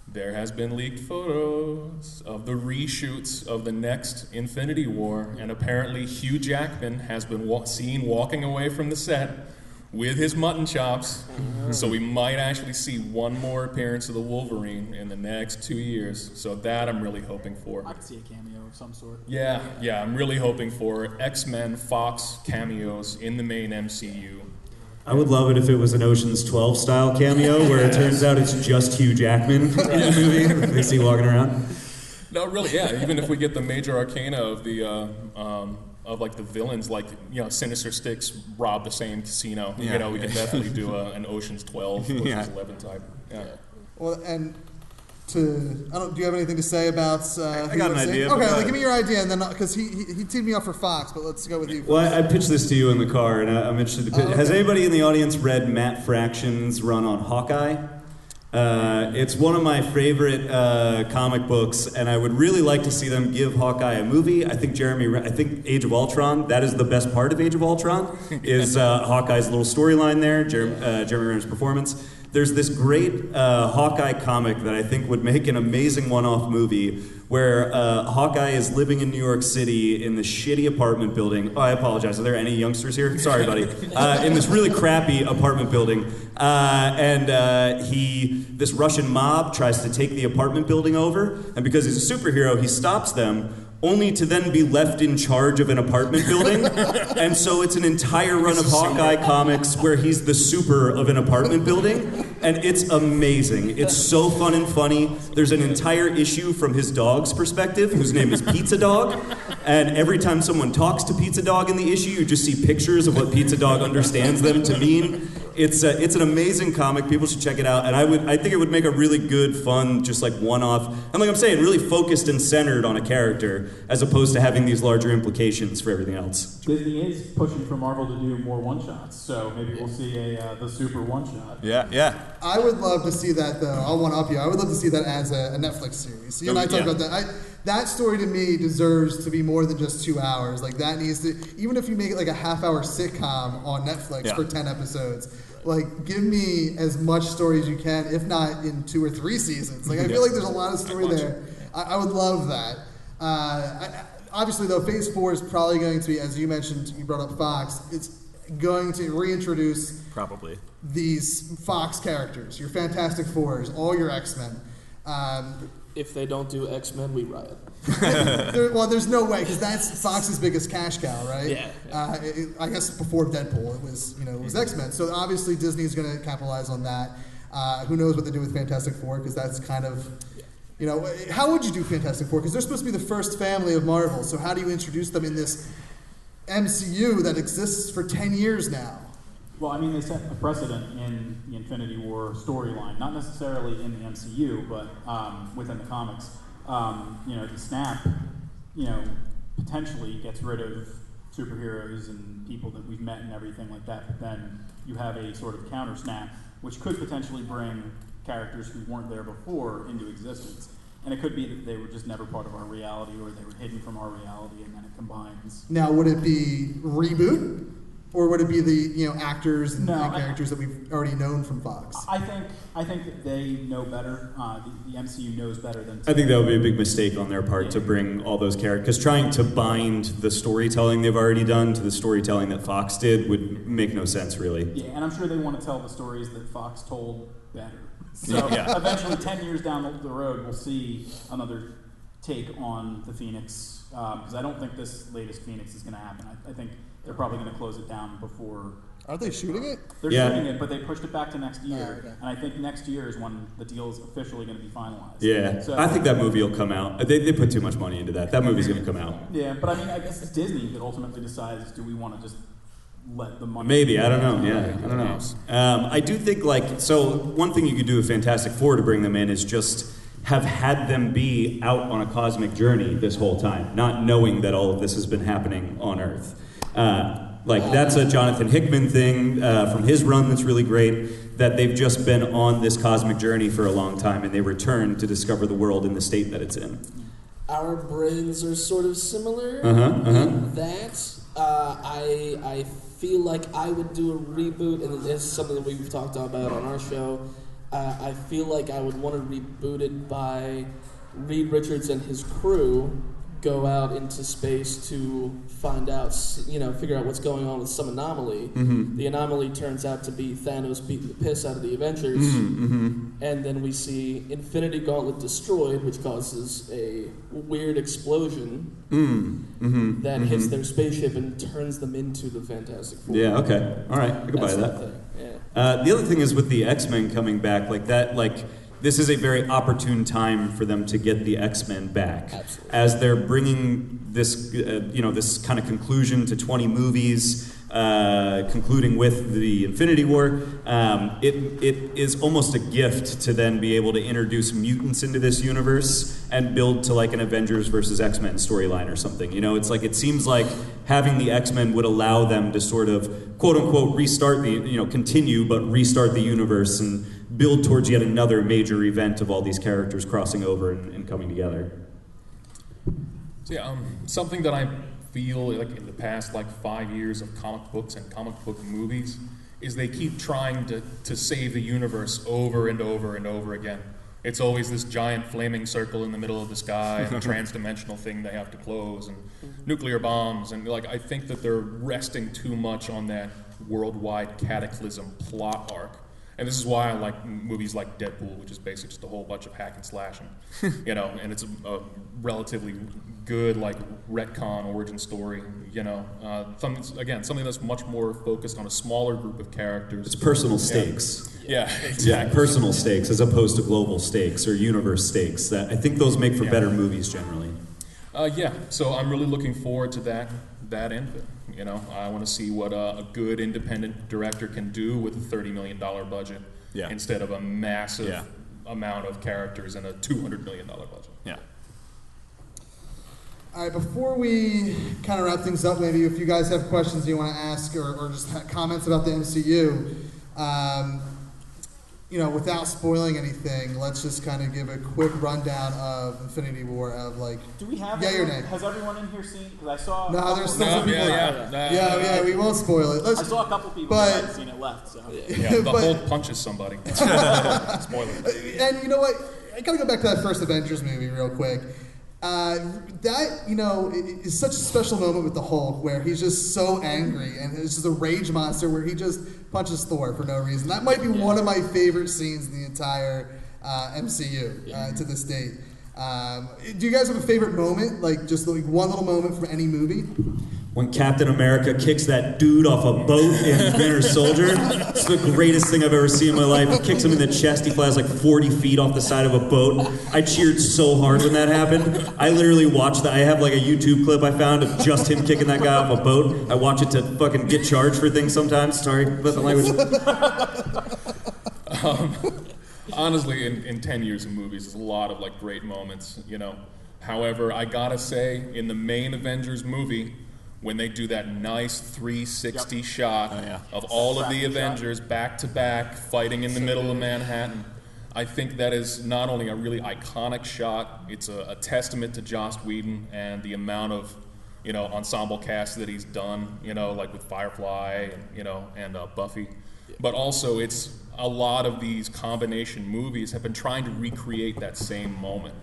H: there has been leaked photos of the reshoots of the next Infinity War, and apparently Hugh Jackman has been seen walking away from the set with his mutton chops. So we might actually see one more appearance of the Wolverine in the next 2 years. So that I'm really hoping for.
J: I could see a cameo of some sort.
H: Yeah, I'm really hoping for X-Men Fox cameos in the main MCU.
G: I would love it if it was an Ocean's 12 style cameo where it turns out it's just Hugh Jackman in the movie they see walking around.
H: No, really, even if we get the major arcana of the of the villains, Sinister Six rob the same casino. We can definitely do an Ocean's 12, Ocean's 11 type.
A: Well, and do you have anything to say about?
K: I got an idea.
A: Okay, give me your idea, and then because he teed me up for Fox, but let's go with you.
G: Well, I pitched this to you in the car, and I'm interested to pitch. Has anybody in the audience read Matt Fraction's run on Hawkeye? It's one of my favorite comic books, and I would really like to see them give Hawkeye a movie. I think Age of Ultron, that is the best part of Age of Ultron, is Hawkeye's little storyline there, Jeremy Renner's performance. there's this great Hawkeye comic that I think would make an amazing one-off movie where Hawkeye is living in New York City in this shitty apartment building. Oh, I apologize. Are there any youngsters here? Sorry, buddy. In this really crappy apartment building. This Russian mob tries to take the apartment building over, and because he's a superhero, he stops them, only to then be left in charge of an apartment building. And so it's an entire run of Hawkeye comics where he's the super of an apartment building. And it's amazing. It's so fun and funny. There's an entire issue from his dog's perspective, whose name is Pizza Dog. And every time someone talks to Pizza Dog in the issue, you just see pictures of what Pizza Dog understands them to mean. It's an amazing comic. People should check it out. And I think it would make a really good, fun, just like one-off. And like I'm saying, really focused and centered on a character, as opposed to having these larger implications for everything else.
J: Disney is pushing for Marvel to do more one-shots, so maybe we'll see the super one-shot.
K: Yeah.
A: I would love to see that, though. I'll one-up you. I would love to see that as a Netflix series. You and I talked about that. That story to me deserves to be more than just 2 hours. Like that needs to, even if you make it like a half-hour sitcom on Netflix for 10 episodes, like give me as much story as you can, if not in 2 or 3 seasons. Like I feel like there's a lot of story there. I would love that. Obviously, though, Phase 4 is probably going to be, as you mentioned, you brought up Fox. It's going to reintroduce
K: probably
A: these Fox characters, your Fantastic Fours, all your X-Men.
I: If they don't do X-Men, we riot.
A: There's no way, because that's Fox's biggest cash cow, right?
I: Yeah.
A: I guess before Deadpool, it was X-Men. So obviously Disney's going to capitalize on that. Who knows what they do with Fantastic Four, because that's kind of, how would you do Fantastic Four? Because they're supposed to be the first family of Marvel. So how do you introduce them in this MCU that exists for 10 years now?
J: Well, I mean, they set a precedent in the Infinity War storyline, not necessarily in the MCU, but within the comics. The snap, potentially gets rid of superheroes and people that we've met and everything like that, but then you have a sort of counter snap, which could potentially bring characters who weren't there before into existence. And it could be that they were just never part of our reality, or they were hidden from our reality, and then it combines.
A: Now, would it be reboot? Or would it be the actors and characters that we've already known from Fox?
J: I think that they know better. The MCU knows better than.
G: I think that would be a big mistake on their part to bring all those characters, because trying to bind the storytelling they've already done to the storytelling that Fox did would make no sense, really.
J: Yeah, and I'm sure they want to tell the stories that Fox told better. So eventually, 10 years down the road, we'll see another take on the Phoenix, because I don't think this latest Phoenix is going to happen. I think they're probably going to close it down before.
A: Are they shooting it?
J: They're shooting it, but they pushed it back to next year. Okay. And I think next year is when the deal is officially going to be finalized.
G: Yeah, so, I think that movie will come out. They put too much money into that. That movie's going to come out.
J: Yeah, but I mean, I guess it's Disney that ultimately decides, do we want to just let the money...
G: Maybe, I don't know. Yeah, I don't know. I do think, so one thing you could do with Fantastic Four to bring them in is just have had them be out on a cosmic journey this whole time, not knowing that all of this has been happening on Earth. That's a Jonathan Hickman thing from his run that's really great, that they've just been on this cosmic journey for a long time, and they return to discover the world in the state that it's in.
I: Our brains are sort of similar in that. I feel like I would do a reboot, and this is something that we've talked about on our show. I feel like I would want to reboot it by Reed Richards and his crew go out into space to find out, figure out what's going on with some anomaly. Mm-hmm. The anomaly turns out to be Thanos beating the piss out of the Avengers. Mm-hmm. And then we see Infinity Gauntlet destroyed, which causes a weird explosion that hits their spaceship and turns them into the Fantastic Four.
G: Yeah, okay. All right, I can buy that. Yeah. The other thing is with the X-Men coming back, this is a very opportune time for them to get the X-Men back.
I: Absolutely.
G: As they're bringing this, this kind of conclusion to 20 movies, concluding with the Infinity War. It is almost a gift to then be able to introduce mutants into this universe and build to an Avengers versus X-Men storyline or something. It seems like having the X-Men would allow them to sort of quote unquote restart continue but restart the universe and build towards yet another major event of all these characters crossing over and coming together.
H: So something that I feel in the past 5 years of comic books and comic book movies is they keep trying to save the universe over and over and over again. It's always this giant flaming circle in the middle of the sky and a trans-dimensional thing they have to close and nuclear bombs. And like, I think that they're resting too much on that worldwide cataclysm plot arc. And this is why I like movies like Deadpool, which is basically just a whole bunch of hack and slashing, you know, and it's a relatively good, like, retcon origin story, you know. Something that's much more focused on a smaller group of characters.
G: It's personal stakes.
H: Yeah, exactly.
G: Yeah, personal stakes as opposed to global stakes or universe stakes. That I think those make for better movies generally.
H: So I'm really looking forward to that end of it. You know, I want to see what a good independent director can do with a $30 million budget instead of a massive amount of characters and a $200 million budget.
G: Yeah.
A: All right, before we kind of wrap things up, maybe if you guys have questions you want to ask or just comments about the MCU, you know, without spoiling anything, let's just kind of give a quick rundown of Infinity War of, like,
J: do we have
A: or nay?
J: Has everyone in here seen? Because I saw.
A: No, there's still some people.
J: Yeah,
A: we won't spoil it.
J: I saw a couple people that hadn't seen it left. So.
H: The Hulk punches somebody. Spoiler.
A: And you know what? I gotta go back to that first Avengers movie real quick. That, you know, is such a special moment with the Hulk where he's just so angry and it's just a rage monster where he just punches Thor for no reason. That might be one of my favorite scenes in the entire MCU to this date. Do you guys have a favorite moment, like just like one little moment from any movie?
G: When Captain America kicks that dude off a boat in Winter Soldier, it's the greatest thing I've ever seen in my life. He kicks him in the chest, he flies like 40 feet off the side of a boat. I cheered so hard when that happened. I literally watched that. I have like a YouTube clip I found of just him kicking that guy off a boat. I watch it to fucking get charged for things sometimes. Sorry about the language.
H: Honestly, in 10 years of movies, there's a lot of like great moments, you know. However, I gotta say, in the main Avengers movie, when they do that nice 360 shot of all of the Avengers back to back fighting in the middle of Manhattan, I think that is not only a really iconic shot, it's a testament to Joss Whedon and the amount of, you know, ensemble cast that he's done, you know, like with Firefly and, you know, and Buffy. But also it's a lot of these combination movies have been trying to recreate that same moment,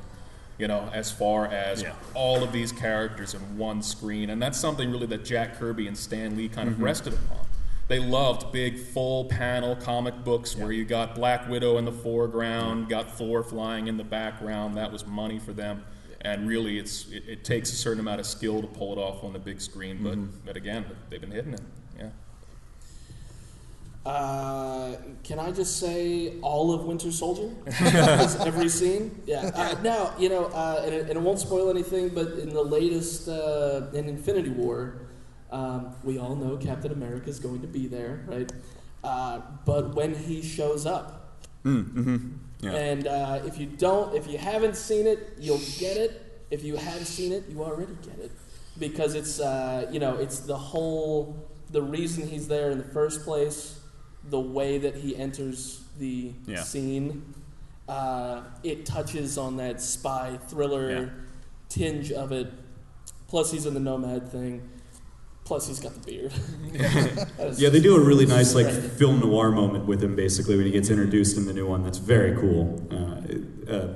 H: you know, as far as all of these characters in one screen. And that's something really that Jack Kirby and Stan Lee kind of rested upon. They loved big full panel comic books where you got Black Widow in the foreground, got Thor flying in the background. That was money for them. And really it takes a certain amount of skill to pull it off on the big screen. But again, they've been hitting it. Yeah.
I: Can I just say all of Winter Soldier? Every scene? Yeah. Now, you know, and it won't spoil anything, but in the latest, in Infinity War, we all know Captain America is going to be there, right? But when he shows up, and if you haven't seen it, you'll get it. If you have seen it, you already get it. Because it's, you know, it's the reason he's there in the first place, the way that he enters the scene, it touches on that spy thriller tinge of it. Plus, he's in the Nomad thing. Plus, he's got the beard.
G: They do a really nice like film noir moment with him, basically, when he gets introduced in the new one. That's very cool.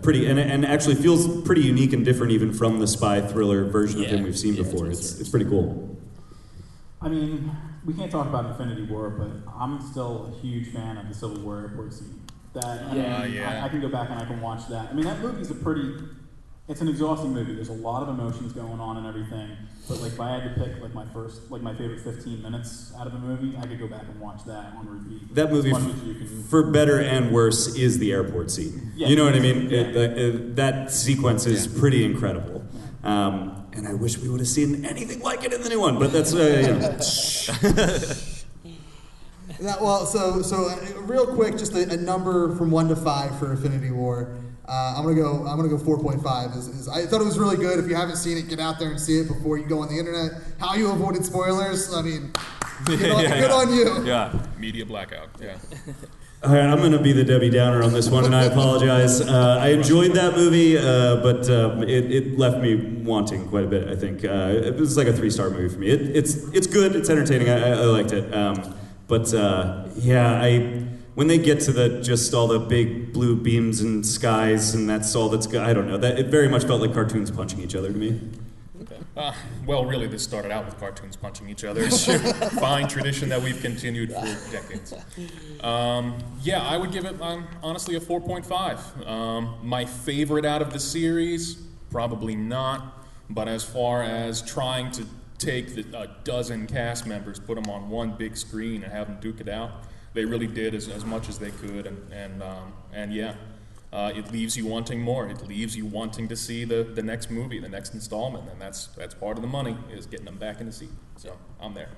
G: Pretty and actually feels pretty unique and different even from the spy thriller version of him we've seen before. It's pretty cool.
J: I mean, we can't talk about Infinity War, but I'm still a huge fan of the Civil War airport scene. I can go back and I can watch that. I mean, that movie's it's an exhausting movie. There's a lot of emotions going on and everything. But like, if I had to pick like my favorite 15 minutes out of a movie, I could go back and watch that on repeat.
G: That movie, for better and worse, is the airport scene. Yeah, you know what I mean? That sequence is pretty incredible. And I wish we would have seen anything like it in the new one, but that's
A: So real quick, just a number from 1 to 5 for Infinity War. I'm gonna go 4.5. I thought it was really good. If you haven't seen it, get out there and see it before you go on the internet. How you avoided spoilers? I mean, good on you.
H: Yeah, media blackout. Yeah.
G: All right, I'm going to be the Debbie Downer on this one, and I apologize. I enjoyed that movie, but it left me wanting quite a bit, I think. It was like a 3-star movie for me. It's good, it's entertaining, I liked it. When they get to just all the big blue beams and skies, and that's all that's good, I don't know. That it very much felt like cartoons punching each other to me.
H: Well, really, this started out with cartoons punching each other. It's a fine tradition that we've continued for decades. I would give it, honestly, a 4.5. My favorite out of the series, probably not. But as far as trying to take a dozen cast members, put them on one big screen and have them duke it out, they really did as much as they could. It leaves you wanting more. It leaves you wanting to see the next movie, the next installment, and that's part of the money, is getting them back in the seat. So I'm there.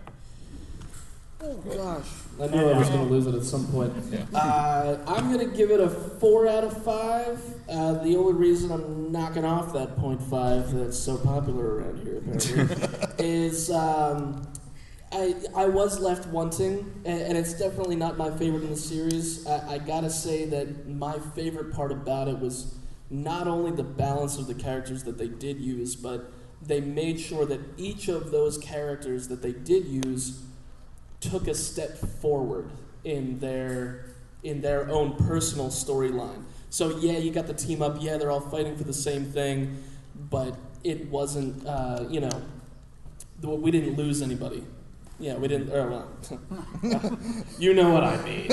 I: Oh gosh, I knew I was going to lose it at some point. I'm going to give it a 4 out of 5. The only reason I'm knocking off that 0.5 that's so popular around here apparently is I was left wanting, and it's definitely not my favorite in the series. I gotta say that my favorite part about it was not only the balance of the characters that they did use, but they made sure that each of those characters that they did use took a step forward in their own personal storyline. So yeah, you got the team up, yeah, they're all fighting for the same thing, but it wasn't, we didn't lose anybody. Yeah, we didn't, you know what I mean.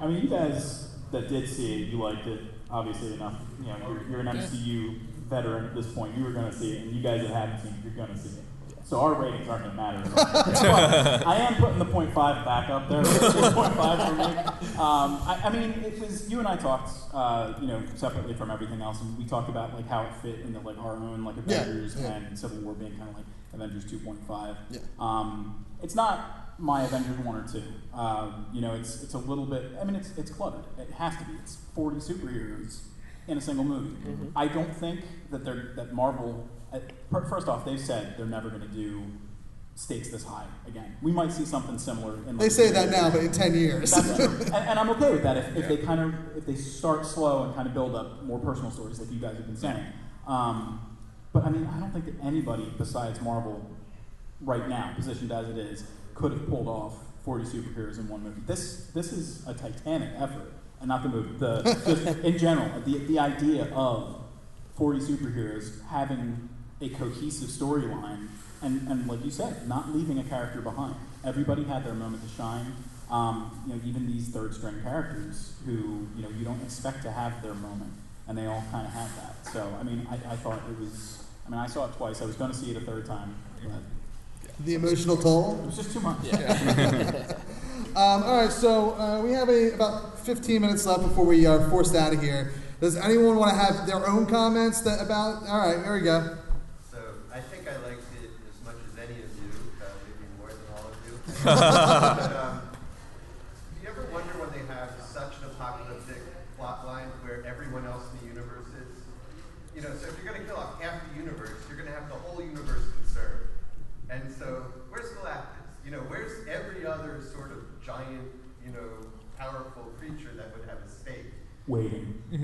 J: I mean, you guys that did see it, you liked it, obviously enough. You're an MCU veteran at this point. You were going to see it, and you guys that haven't seen it, you're going to see it. So our ratings aren't going to matter. But I am putting the 0.5 back up there. 0.5 for me. I mean, it was, you and I talked, separately from everything else, and we talked about like how it fit into like our own like Avengers and Civil War being kind of like Avengers 2.5. Yeah. It's not my Avengers 1 or 2. It's a little bit. I mean, it's cluttered. It has to be. It's 40 superheroes in a single movie. Mm-hmm. I don't think that Marvel. First off, they've said they're never going to do stakes this high again. We might see something similar.
A: They say that now, but in 10 years.
J: That's true. And I'm okay with that if they start slow and kind of build up more personal stories like you guys have been saying. But I mean, I don't think that anybody besides Marvel right now, positioned as it is, could have pulled off 40 superheroes in one movie. This is a titanic effort, and not the movie. Just in general, the idea of 40 superheroes having a cohesive storyline, and like you said, not leaving a character behind. Everybody had their moment to shine. Even these third-string characters who you don't expect to have their moment, and they all kind of have that. So I mean, I thought it was. I mean, I saw it twice. I was going to see it a third time. But
A: the emotional toll.
J: It was just too much.
A: All right, so we have about 15 minutes left before we are forced out of here. Does anyone want to have their own comments about? All right, here we go.
L: So I think I liked it as much as any of you, maybe more than all of you. But, do you ever wonder when they have such an apocalyptic plot line where everyone else in the universe is? So if you're going to kill off half the universe, you're going to have the whole universe conserved. And so where's Galactus? Where's every other sort of giant, powerful creature that would have a stake?
J: Waiting.
A: I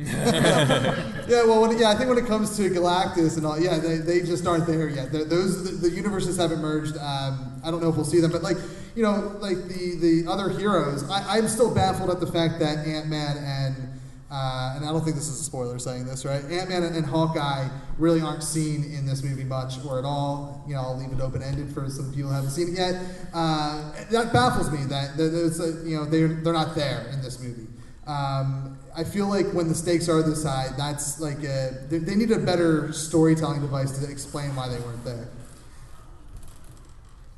A: think when it comes to Galactus and all, they just aren't there yet. The universes haven't merged. I don't know if we'll see them, but the other heroes, I'm still baffled at the fact that Ant-Man and I don't think this is a spoiler saying this, right? Ant-Man and Hawkeye really aren't seen in this movie much or at all. I'll leave it open-ended for some people who haven't seen it yet. That baffles me that they're not there in this movie. I feel like when the stakes are this high, that's like they need a better storytelling device to explain why they weren't there.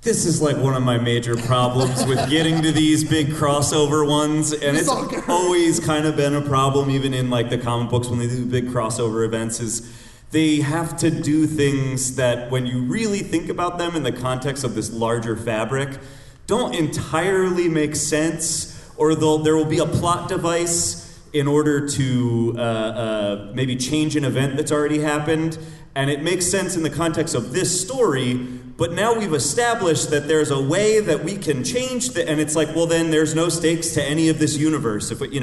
G: This is like one of my major problems with getting to these big crossover ones, and it's always kind of been a problem even in like the comic books when they do big crossover events, is they have to do things that when you really think about them in the context of this larger fabric don't entirely make sense, or there will be a plot device in order to maybe change an event that's already happened, and it makes sense in the context of this story, but now we've established that there's a way that we can change and it's like, well, then there's no stakes to any of this universe, if we,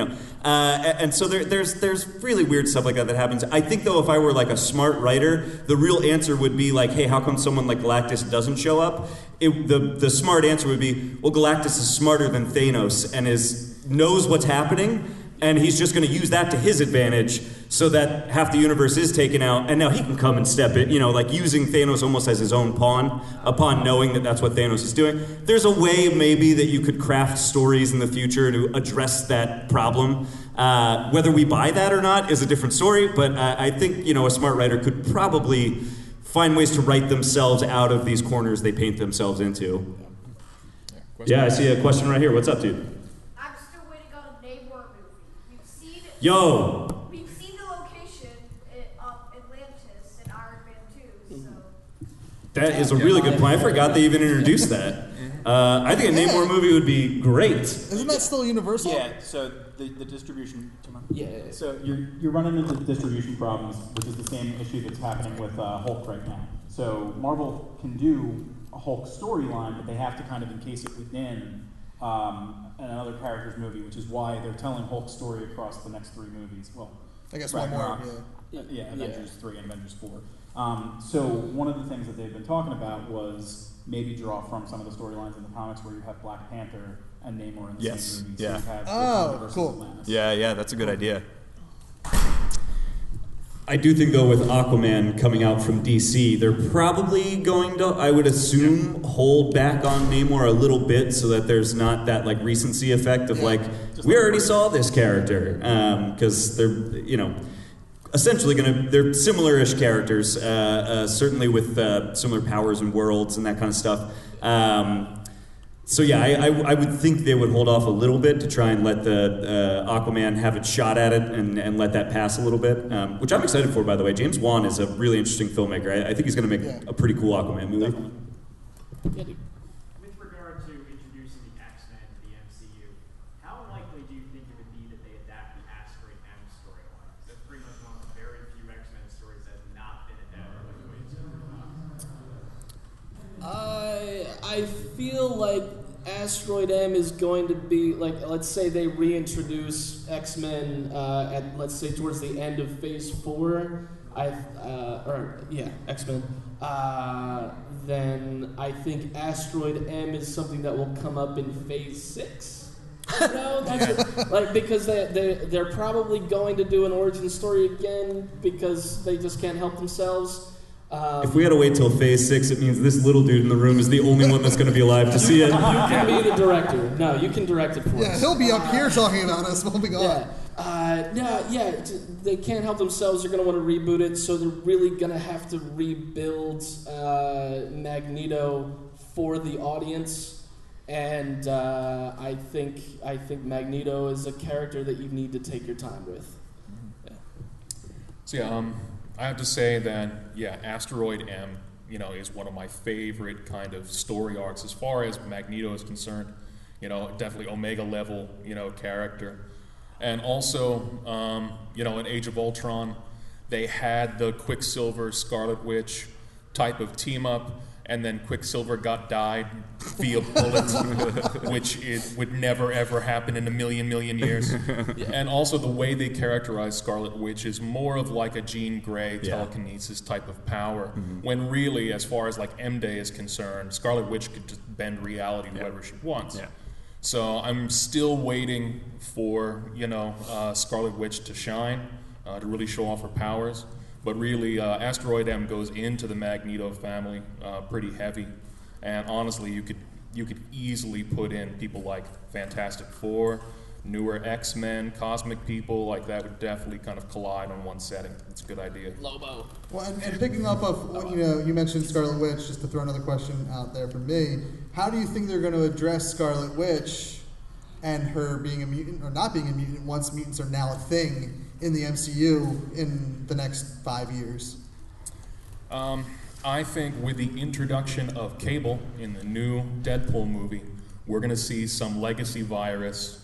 G: and so there's really weird stuff like that happens. I think though, if I were like a smart writer, the real answer would be like, hey, how come someone like Galactus doesn't show up? The smart answer would be, well, Galactus is smarter than Thanos and knows what's happening, and he's just going to use that to his advantage so that half the universe is taken out, and now he can come and step in, like using Thanos almost as his own pawn upon knowing that that's what Thanos is doing. There's a way maybe that you could craft stories in the future to address that problem. Whether we buy that or not is a different story, but I think, a smart writer could probably find ways to write themselves out of these corners they paint themselves into. Yeah, I see a question right here. What's up, dude?
C: I'm still waiting on a Namor movie. We've seen the location of Atlantis in Iron Man 2, so...
G: That is a really good point. I forgot they even introduced that. I think a Namor movie would be great.
A: Isn't that still Universal?
J: Yeah, so the distribution... Yeah. So you're running into distribution problems, which is the same issue that's happening with Hulk right now. So Marvel can do a Hulk storyline, but they have to kind of encase it within another character's movie, which is why they're telling Hulk's story across the next 3 movies. Well,
A: I guess one more.
J: Yeah, Avengers 3 and Avengers 4. So one of the things that they've been talking about was maybe draw from some of the storylines in the comics where you have Black Panther and Namor in the same movie.
K: Yeah.
J: So you have
A: cool.
J: Atlantis.
K: Yeah, that's a good idea.
G: I do think, though, with Aquaman coming out from DC, they're probably going to, I would assume, hold back on Namor a little bit so that there's not that, like, recency effect of, like, we already saw this character. Because they're, essentially they're similar-ish characters, certainly with similar powers and worlds and that kind of stuff. So yeah, I would think they would hold off a little bit to try and let the Aquaman have its shot at it and let that pass a little bit, which I'm excited for, by the way. James Wan is a really interesting filmmaker. I think he's going to make a pretty cool Aquaman movie.
M: With regard to introducing the X-Men to the MCU, how likely do you think it would be that they adapt the Asteroid M storyline? That's pretty much one of the very few X-Men stories that has not been adapted the way it's
I: I feel like Asteroid M is going to be like, let's say they reintroduce X-Men at, let's say, towards the end of Phase 4. X-Men. Then I think Asteroid M is something that will come up in Phase 6. Because they're probably going to do an origin story again because they just can't help themselves.
G: If we had to wait till Phase 6, it means this little dude in the room is the only one that's going to be alive to see it.
I: You can be the director. No, you can direct it for us.
A: Yeah, he'll be up here talking about us. We'll be gone.
I: They can't help themselves. They're going to want to reboot it, so they're really going to have to rebuild Magneto for the audience. And I think Magneto is a character that you need to take your time with.
H: So I have to say that, Asteroid M, is one of my favorite kind of story arcs as far as Magneto is concerned. Definitely Omega level, character. And also, in Age of Ultron, they had the Quicksilver, Scarlet Witch type of team up, and then Quicksilver died via bullet, which it would never ever happen in a million years. And also the way they characterize Scarlet Witch is more of like a Jean Grey telekinesis type of power, when really, as far as like M-Day is concerned, Scarlet Witch could just bend reality wherever she wants. So I'm still waiting for, Scarlet Witch to shine, to really show off her powers. But really, Asteroid M goes into the Magneto family pretty heavy, and honestly, you could easily put in people like Fantastic Four, newer X-Men, cosmic people, like that would definitely kind of collide on one setting. It's a good idea.
I: Lobo.
A: Well, and picking up of what you mentioned Scarlet Witch, just to throw another question out there from me, how do you think they're going to address Scarlet Witch and her being a mutant or not being a mutant once mutants are now a thing in the MCU in the next 5 years?
H: I think with the introduction of Cable in the new Deadpool movie, we're going to see some legacy virus,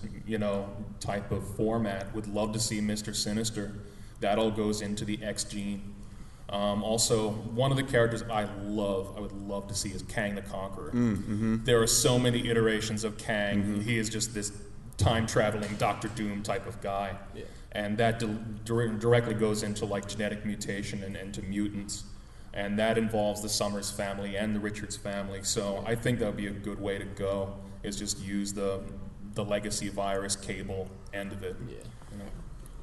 H: type of format. Would love to see Mr. Sinister. That all goes into the X gene. Also, one of the characters I would love to see is Kang the Conqueror.
G: Mm-hmm.
H: There are so many iterations of Kang. Mm-hmm. He is just this time-traveling Doctor Doom type of guy.
I: Yeah.
H: And that directly goes into like genetic mutation and into mutants. And that involves the Summers family and the Richards family. So I think that would be a good way to go, is just use the legacy virus Cable end of it.
I: Yeah.
H: You know?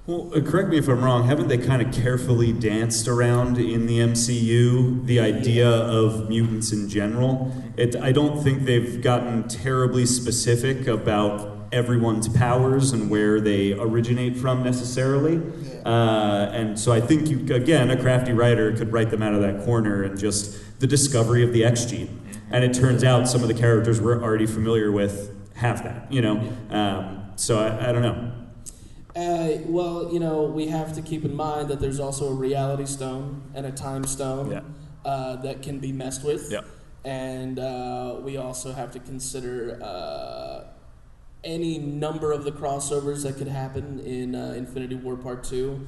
G: Well, correct me if I'm wrong, haven't they kind of carefully danced around in the MCU the idea of mutants in general? I don't think they've gotten terribly specific about everyone's powers and where they originate from necessarily. And so I think, again, a crafty writer could write them out of that corner and just the discovery of the X gene. And it turns out some of the characters we're already familiar with have that, you know? So I don't know.
I: Well, you know, we have to keep in mind that there's also a reality stone and a time stone that can be messed with.
G: Yeah.
I: And we also have to consider any number of the crossovers that could happen in Infinity War Part 2.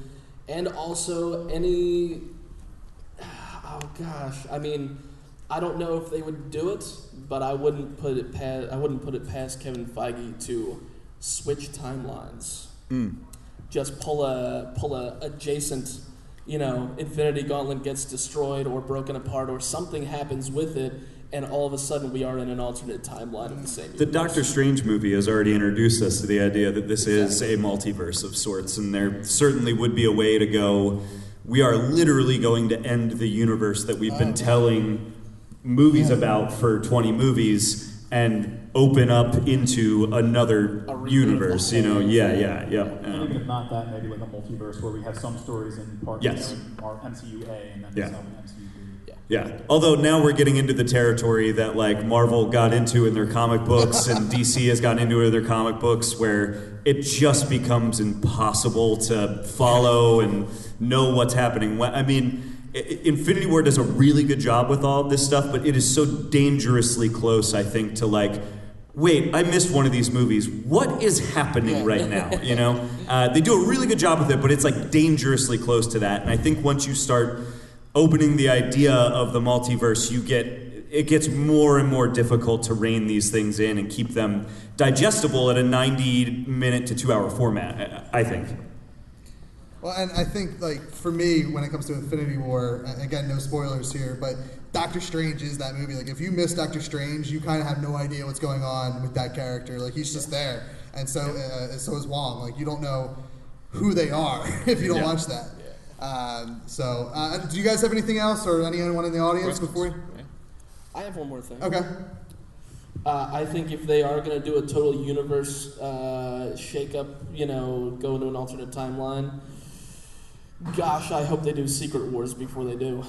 I: And also any... Oh, gosh. I mean, I don't know if they would do it, but I wouldn't put it past Kevin Feige to switch timelines. Just pull a adjacent, you know, Infinity Gauntlet gets destroyed or broken apart or something happens with it, and all of a sudden we are in an alternate timeline of the same universe.
G: The Doctor Strange movie has already introduced us to the idea that this is a multiverse of sorts, and there certainly would be a way to go, we are literally going to end the universe that we've been telling movies about for 20 movies and open up into another universe, you know,
J: And even if not that, maybe like a multiverse where we have some stories in part our MCU A and then some MCU B.
G: Yeah, although now we're getting into the territory that like Marvel got into in their comic books and DC has gotten into in their comic books, where it just becomes impossible to follow and know what's happening. I mean, Infinity War does a really good job with all of this stuff, but it is so dangerously close, I think, to like, wait, I missed one of these movies. What is happening right now? You know, they do a really good job with it, but it's like dangerously close to that. And I think once you start opening the idea of the multiverse, it gets more and more difficult to rein these things in and keep them digestible at a 90-minute to 2-hour format, I think.
A: Well, and I think, like, for me, when it comes to Infinity War, again, no spoilers here, but Doctor Strange is that movie. Like, if you miss Doctor Strange, you kind of have no idea what's going on with that character. Like, he's just there. And so is Wong. Like, you don't know who they are if you don't watch that. Do you guys have anything else, or anyone in the audience before you?
I: I have one more thing.
A: Okay.
I: I think if they are going to do a total universe shake-up, you know, go into an alternate timeline, gosh, I hope they do Secret Wars before they do.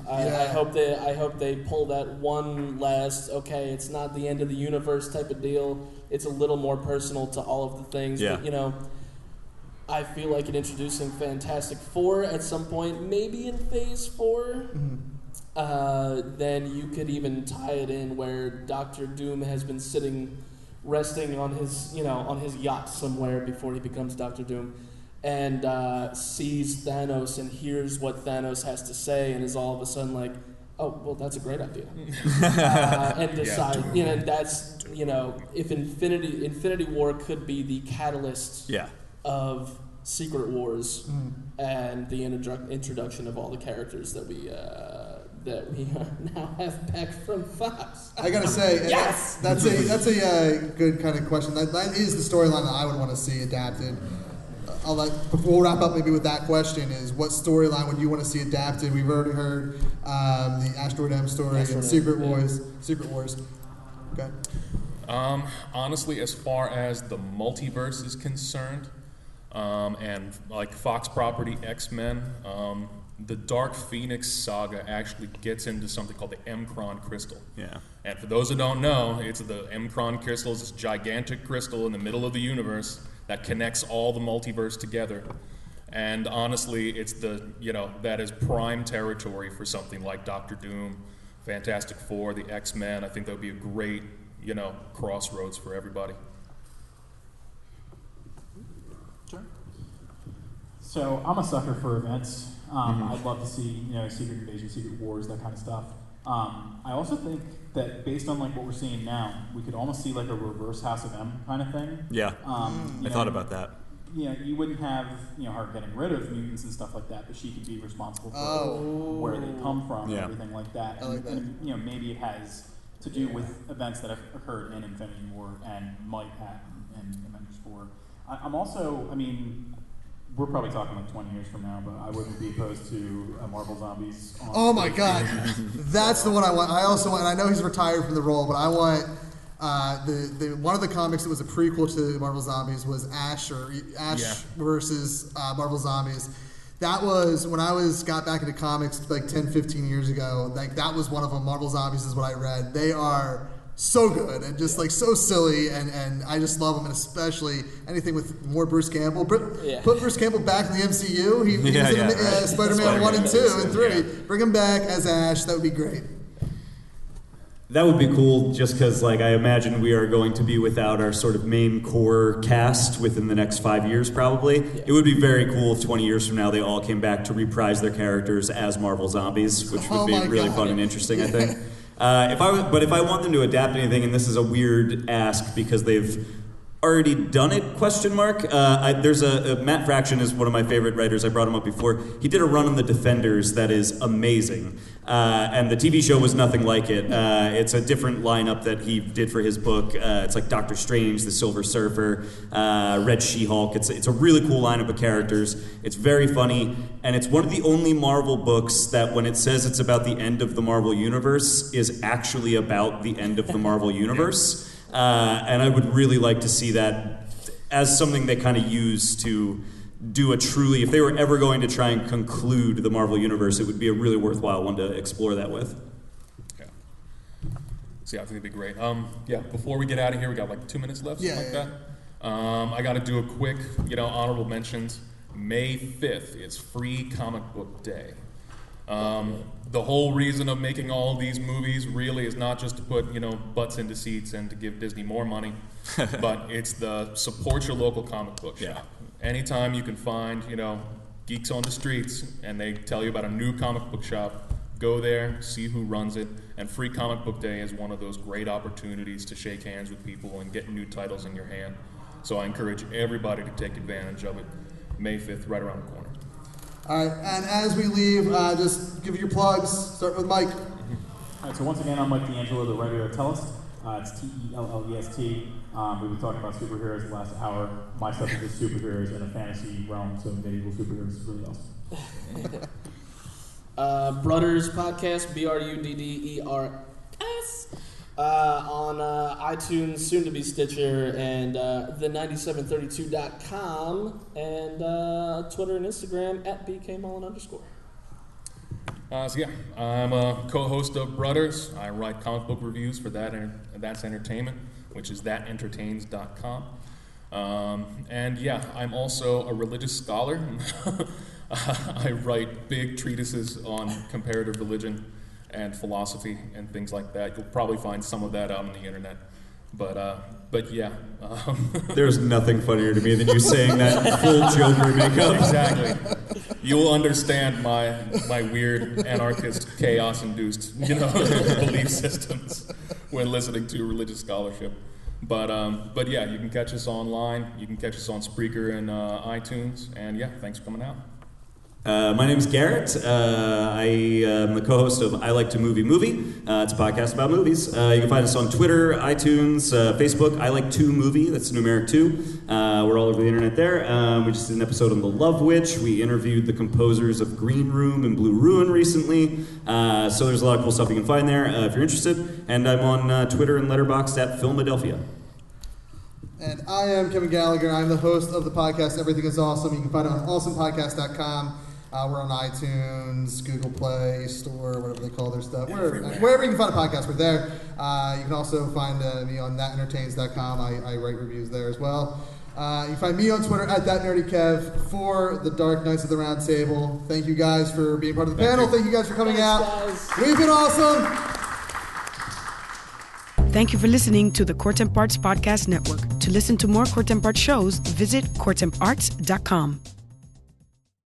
I: I hope they pull that one last, okay, it's not the end of the universe type of deal. It's a little more personal to all of the things.
G: Yeah.
I: But, you know, I feel like in introducing Fantastic Four at some point, maybe in Phase 4, then you could even tie it in where Doctor Doom has been resting on his yacht somewhere before he becomes Doctor Doom, and sees Thanos and hears what Thanos has to say, and is all of a sudden like, oh, well, that's a great idea, and decide, you know, that's, you know, if Infinity War could be the catalyst of Secret Wars and the introduction of all the characters that we now have back from Fox.
A: I gotta say,
I: yes,
A: that's a good kind of question. That is the storyline that I would want to see adapted. Before we wrap up, maybe with that question is, what storyline would you want to see adapted? We've already heard the Asteroid M story and Secret Wars. Okay.
H: Honestly, as far as the multiverse is concerned, and like Fox property X-Men, the Dark Phoenix saga actually gets into something called the M-Cron crystal.
G: Yeah.
H: And for those who don't know, it's the M-Cron crystal is this gigantic crystal in the middle of the universe that connects all the multiverse together. And honestly, it's that is prime territory for something like Doctor Doom, Fantastic Four, the X-Men. I think that would be a great, crossroads for everybody.
J: Sure. So I'm a sucker for events. I'd love to see, Secret Invasion, Secret Wars, that kind of stuff. I also think that based on like what we're seeing now, we could almost see like a reverse House of M kind of thing.
K: Yeah, I thought about that.
J: You wouldn't have her getting rid of mutants and stuff like that, but she could be responsible for where they come from and everything like that. And maybe it has to do with events that have occurred in Infinity War and might have in Avengers 4. I'm also, we're probably talking like 20 years from now, but I wouldn't be opposed to Marvel Zombies.
A: Oh my God, that's the one I want. I also want, and I know he's retired from the role, but I want the one of the comics that was a prequel to Marvel Zombies was Ash versus Marvel Zombies. That was when I got back into comics like 10, 15 years ago. Like that was one of them. Marvel Zombies is what I read. They are so good and just like so silly, and I just love them, and especially anything with more Bruce Campbell. Put Bruce Campbell back in the MCU. He was in Spider-Man 1 and 2 and 3. Yeah. Bring him back as Ash. That would be great.
G: That would be cool, just because like I imagine we are going to be without our sort of main core cast within the next 5 years probably. Yeah. It would be very cool if 20 years from now they all came back to reprise their characters as Marvel Zombies, which would be really fun and interesting, I think. If I want them to adapt anything, and this is a weird ask because they've already done it, there's Matt Fraction is one of my favorite writers. I brought him up before. He did a run on the Defenders that is amazing. And the TV show was nothing like it. It's a different lineup that he did for his book. It's like Doctor Strange, the Silver Surfer, Red She-Hulk. It's a really cool lineup of characters. It's very funny, and it's one of the only Marvel books that when it says it's about the end of the Marvel Universe is actually about the end of the Marvel Universe. And I would really like to see that as something they kind of use to do a truly, if they were ever going to try and conclude the Marvel Universe, it would be a really worthwhile one to explore that with.
H: Yeah. So yeah, I think it'd be great. Before we get out of here, we got like 2 minutes left, something like that. I got to do a quick, honorable mentions. May 5th is Free Comic Book Day. The whole reason of making all these movies really is not just to put, butts into seats and to give Disney more money, but it's the support your local comic book shop. Anytime you can find, geeks on the streets and they tell you about a new comic book shop, go there, see who runs it, and Free Comic Book Day is one of those great opportunities to shake hands with people and get new titles in your hand. So I encourage everybody to take advantage of it. May 5th, right around the corner.
A: All right, and as we leave, just give your plugs. Start with Mike.
J: All right, so once again, I'm Mike DeAngelo, the writer of Tellest. It's Tellest. We've been talking about superheroes the last hour. My stuff is just superheroes in a fantasy realm, so medieval superheroes is really awesome.
I: Brudders Podcast, Brudders. On iTunes, soon to be Stitcher, and the9732.com, and Twitter and Instagram at @BKMullen_.
H: I'm a co-host of Brudders. I write comic book reviews for That's Entertainment, which is thatentertains.com. I'm also a religious scholar. I write big treatises on comparative religion and philosophy and things like that. You'll probably find some of that out on the internet. But yeah.
G: There's nothing funnier to me than you saying that in full Joker makeup.
H: Exactly. You'll understand my weird anarchist chaos-induced belief systems when listening to religious scholarship. But yeah, you can catch us online. You can catch us on Spreaker and iTunes. And yeah, thanks for coming out.
G: My name is Garrett. I am the co-host of I Like to Movie. It's a podcast about movies. You can find us on Twitter, iTunes, Facebook. I Like to Movie. That's numeric 2. We're all over the internet there. We just did an episode on The Love Witch. We interviewed the composers of Green Room and Blue Ruin recently. So there's a lot of cool stuff you can find there if you're interested. And I'm on Twitter and Letterboxd at Philadelphia.
A: And I am Kevin Gallagher. I'm the host of the podcast Everything is Awesome. You can find it on awesomepodcast.com. We're on iTunes, Google Play Store, whatever they call their stuff. Wherever you can find a podcast, we're there. You can also find me on thatentertains.com. I write reviews there as well. You can find me on Twitter at thatnerdykev for the Dark Knights of the Round Table. Thank you guys for being part of the panel. Thank you guys for coming out. Guys. We've been awesome.
B: Thank you for listening to the Court and Parts Podcast Network. To listen to more Court and Parts shows, visit courtandarts.com.